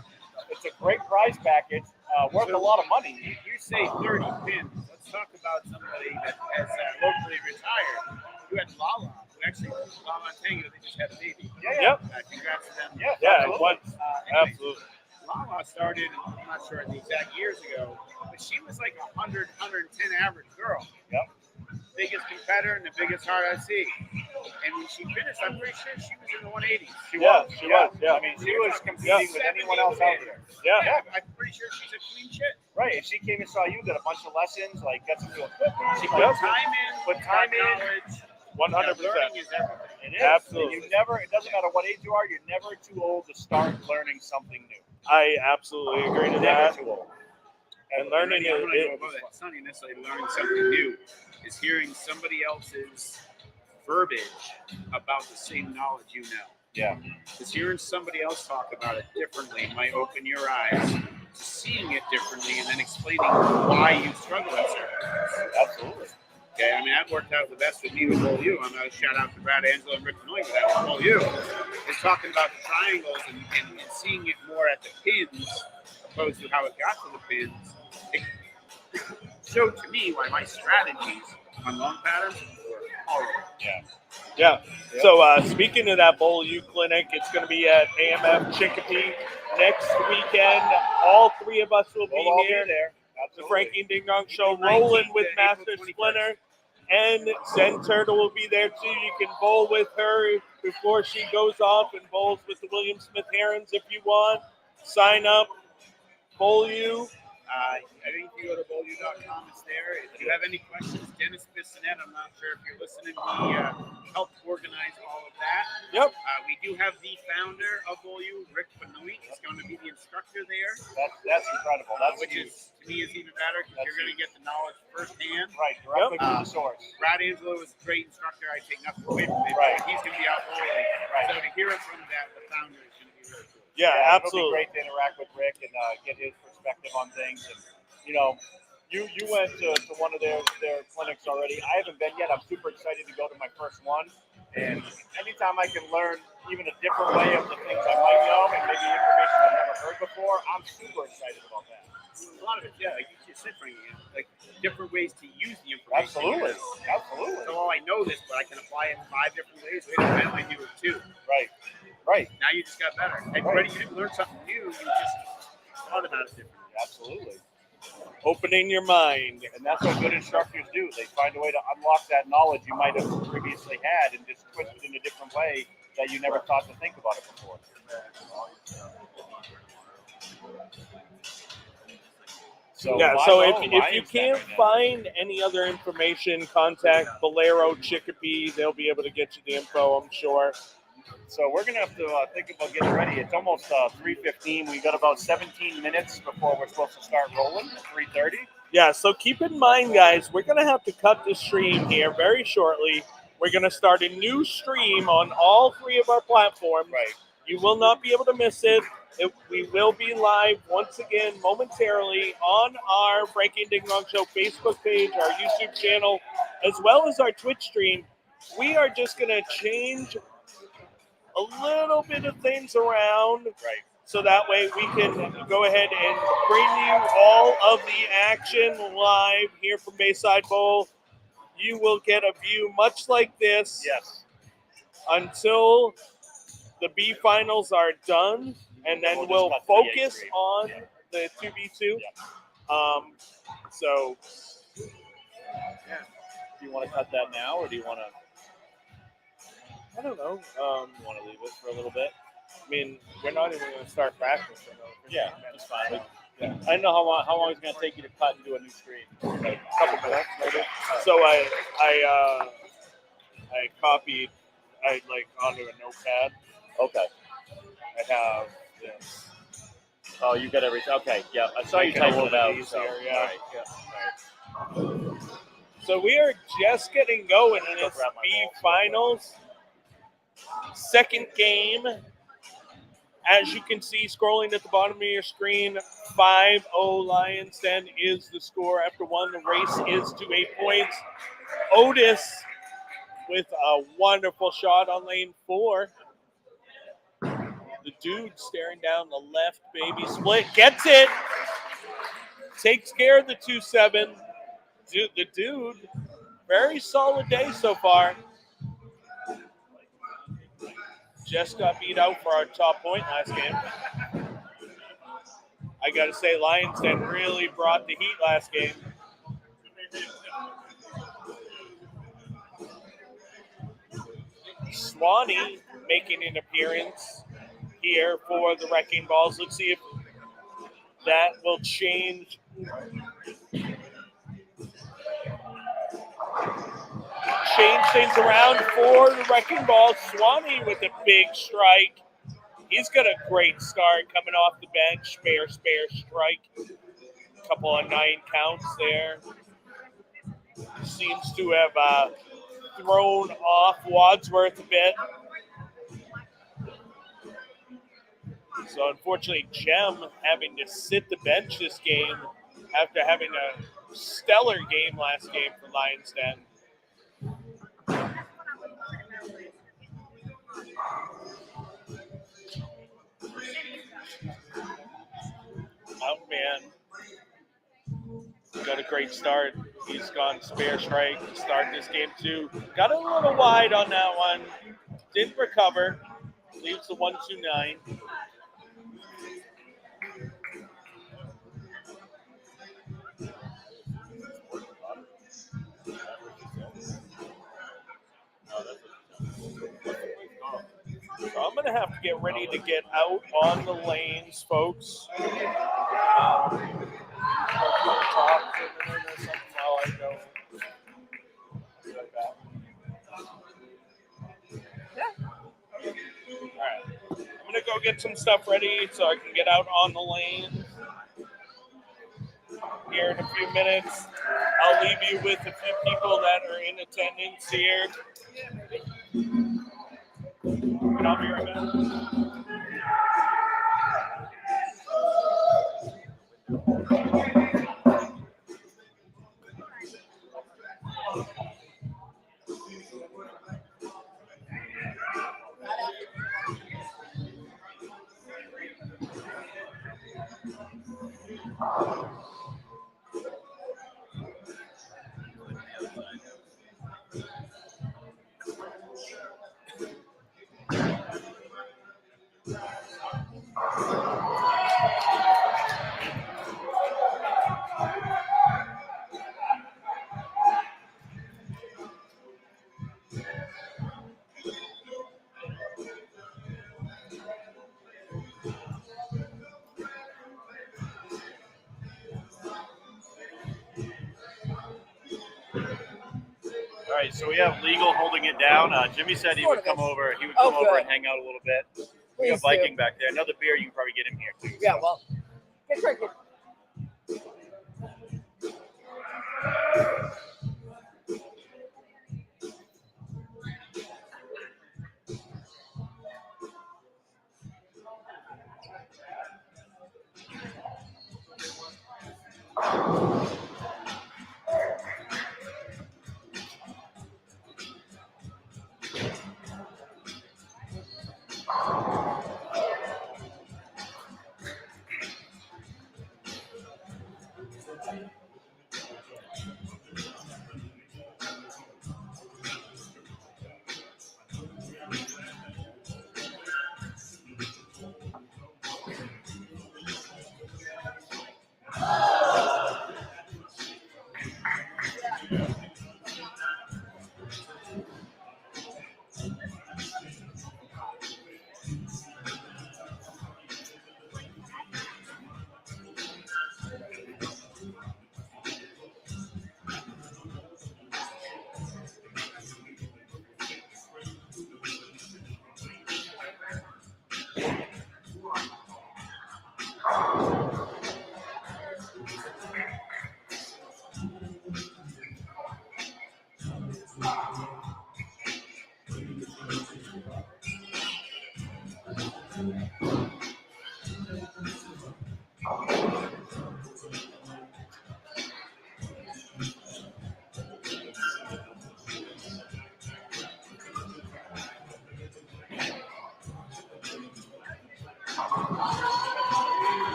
It's a great prize package, worth a lot of money. You say 30 pins. Let's talk about somebody that has locally retired. You had Lala, who actually, Lala Tango, they just had a baby. Yep. Congrats to them. Yeah, Yeah, absolutely. once. Anyway, Absolutely. Lala started, I'm not sure the exact years ago, but she was like 100, 110 average girl. Yep. Biggest competitor and the biggest heart I see. And when she finished, I'm pretty sure she was in the 180s. She Yeah, was. she was, yeah. I mean, she was competing with anyone else out there. Yeah. I'm pretty sure she's a clean shit. Right. If she came and saw you, did a bunch of lessons, like got some new equipment. She like, put time in, Put time in. knowledge. 100%. Learning is everything. It is. Absolutely. You never. It doesn't matter what age you are. You're never too old to start learning something new. I absolutely agree to Never that. too old. And learning I'm gonna it, go above that. It's not even necessarily learning something new. It's hearing somebody else's verbiage about the same knowledge you know. Yeah. Because hearing somebody else talk about it differently might open your eyes to seeing it differently and then explaining why you struggle at certain things. Absolutely. Okay, I mean, that worked out the best with me with Bowl U. I'm going to shout out to Brad Angelo and Rick Noy with that with Bowl U. Is talking about the triangles and seeing it more at the pins opposed to how it got to the pins. It showed to me why my strategies on long patterns were horrible. yeah. So speaking of that Bowl U clinic, it's going to be at AMF Chicopee next weekend. All 3 of us will be We'll all here. be there. The Frankie and Ding Dong Show rolling with Master Splinter. And Zen Turtle will be there too. You can bowl with her before she goes off and bowls with the William Smith Herons if you want. Sign up, bowl you. I think if you go to bolu.com, it's there. If you have any questions, Dennis Bissonette, I'm not sure if you're listening, he helped organize all of that. Yep. We do have the founder of BoU, Rick Benoit, is going to be the instructor there. That's incredible. That's which huge. is, to me, is even better because you're going to get the knowledge firsthand. Right, directly from the source. Brad Angelo is a great instructor. I take nothing away from him. Right. He's going to be out bowling. Right. So to hear it from that, the founder is going to be really cool. Yeah, It'll absolutely. be great to interact with Rick and get his perspective on things. And you know, you went to one of their clinics already. I haven't been yet. I'm super excited to go to my first one. And anytime I can learn even a different way of the things I might know and maybe information I've never heard before, I'm super excited about that. A lot of it, yeah, like you said, Frankie, like different ways to use the information. Absolutely. So, I know this, but I can apply it 5 different ways. Wait a minute, I do it too. Right. Now you just got better. And ready, you didn't learn something new. You just thought about it differently. Absolutely. Opening your mind. And that's what good instructors do. They find a way to unlock that knowledge you might have previously had and just twist it in a different way that you never thought to think about it before. So if you can't find any other information, contact Bolero Chicopee. They'll be able to get you the info, I'm sure. So we're gonna have to think about getting ready. It's almost 3:15. We got about 17 minutes before we're supposed to start rolling at 3:30. Yeah, so keep in mind, guys, we're gonna have to cut the stream here very shortly. We're gonna start a new stream on all 3 of our platforms. Right. You will not be able to miss it. We will be live once again momentarily on our Frankie and Ding Dong Show Facebook page, our YouTube channel, as well as our Twitch stream. We are just gonna change a little bit of things around, Right. so that way we can go ahead and bring you all of the action live here from Bayside Bowl. You will get a view much like this. Yes. Until the B Finals are done, and then we'll focus on the 2v2. Yeah. So, Do you want to cut that now, or do you want to? I don't know. You want to leave it for a little bit? I mean, we're not even going to start practice. Yeah, that's fine. Yeah. I don't know how long it's going to take you to cut and do a new screen. A couple minutes, maybe. So I copied, onto a notepad. Okay. I have this. Oh, you got everything. Okay, yeah. I saw you Taking a type little it out. bit So, easier, yeah. All right. All right. So we are just getting going in this B Finals. Second game. As you can see, scrolling at the bottom of your screen, 5-0 Lions Den is the score after 1. The race is to 8 points. Otis with a wonderful shot on lane 4. The dude staring down the left, baby split, gets it. Takes care of the 2-7. The dude, very solid day so far. Just got beat out for our top point last game. I got to say, Lions Den really brought the heat last game. Swanee making an appearance here for the Wrecking Balls. Let's see if that will change. Change things around for the Wrecking Ball. Swanee with a big strike. He's got a great start coming off the bench. Spare strike. A couple of 9 counts there. Seems to have thrown off Wadsworth a bit. So unfortunately, Jem having to sit the bench this game after having a stellar game last game for Lions Den. Oh, man. Got a great start. He's gone spare strike to start this game, too. Got a little wide on that one. Didn't recover. Leaves the 1-2-9. have to get ready to get out on the lanes, folks. Talk for a minute or something while I go. Like that. All right. I'm gonna go get some stuff ready so I can get out on the lane here in a few minutes. I'll leave you with a few people that are in attendance here. And I'll be right back. All right, so we have legal holding it down. Jimmy said he would come over. He would come over and hang out a little bit. We got Viking back there. Another beer, you can probably get him here too. Yeah, well, get drinking.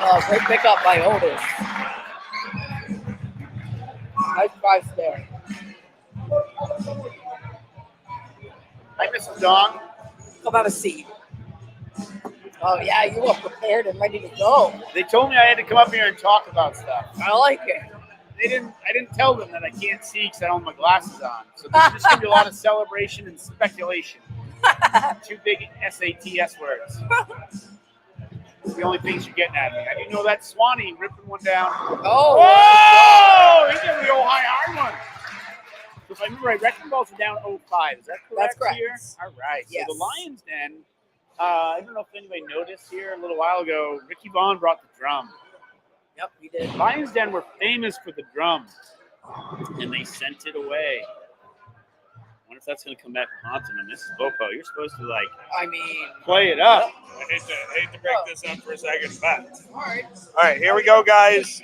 Oh, great pickup by Otis. Nice price there. Hi, Mrs. Dong. Come have a seat. Oh yeah, you were prepared and ready to go. They told me I had to come up here and talk about stuff. I like it. I didn't tell them that I can't see because I don't have my glasses on. So there's just gonna be a lot of celebration and speculation. Two big SATS words. It's the only things you're getting at me. I didn't know that Swanee ripping one down. Oh, Oh, he did the old high one. So if I remember right, Wrecking Balls are down 0-5. Is that correct? That's correct. Here? All right. Yes. So the Lions Den, I don't know if anybody noticed here a little while ago, Ricky Vaughn brought the drum. Yep, we did. Lions Den were famous for the drum, and they sent it away. I wonder if that's going to come back and haunt them. And this is BoPo. You're supposed to, I mean, play it up. I hate to break this up for a second, but all right. all right, here we go, guys.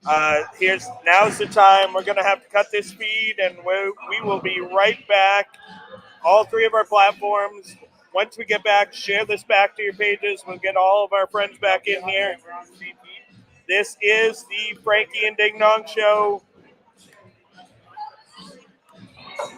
Now's the time. We're gonna have to cut this feed, and we will be right back. All three of our platforms. Once we get back, share this back to your pages. We'll get all of our friends back in here. This is the Frankie and Ding Dong Show.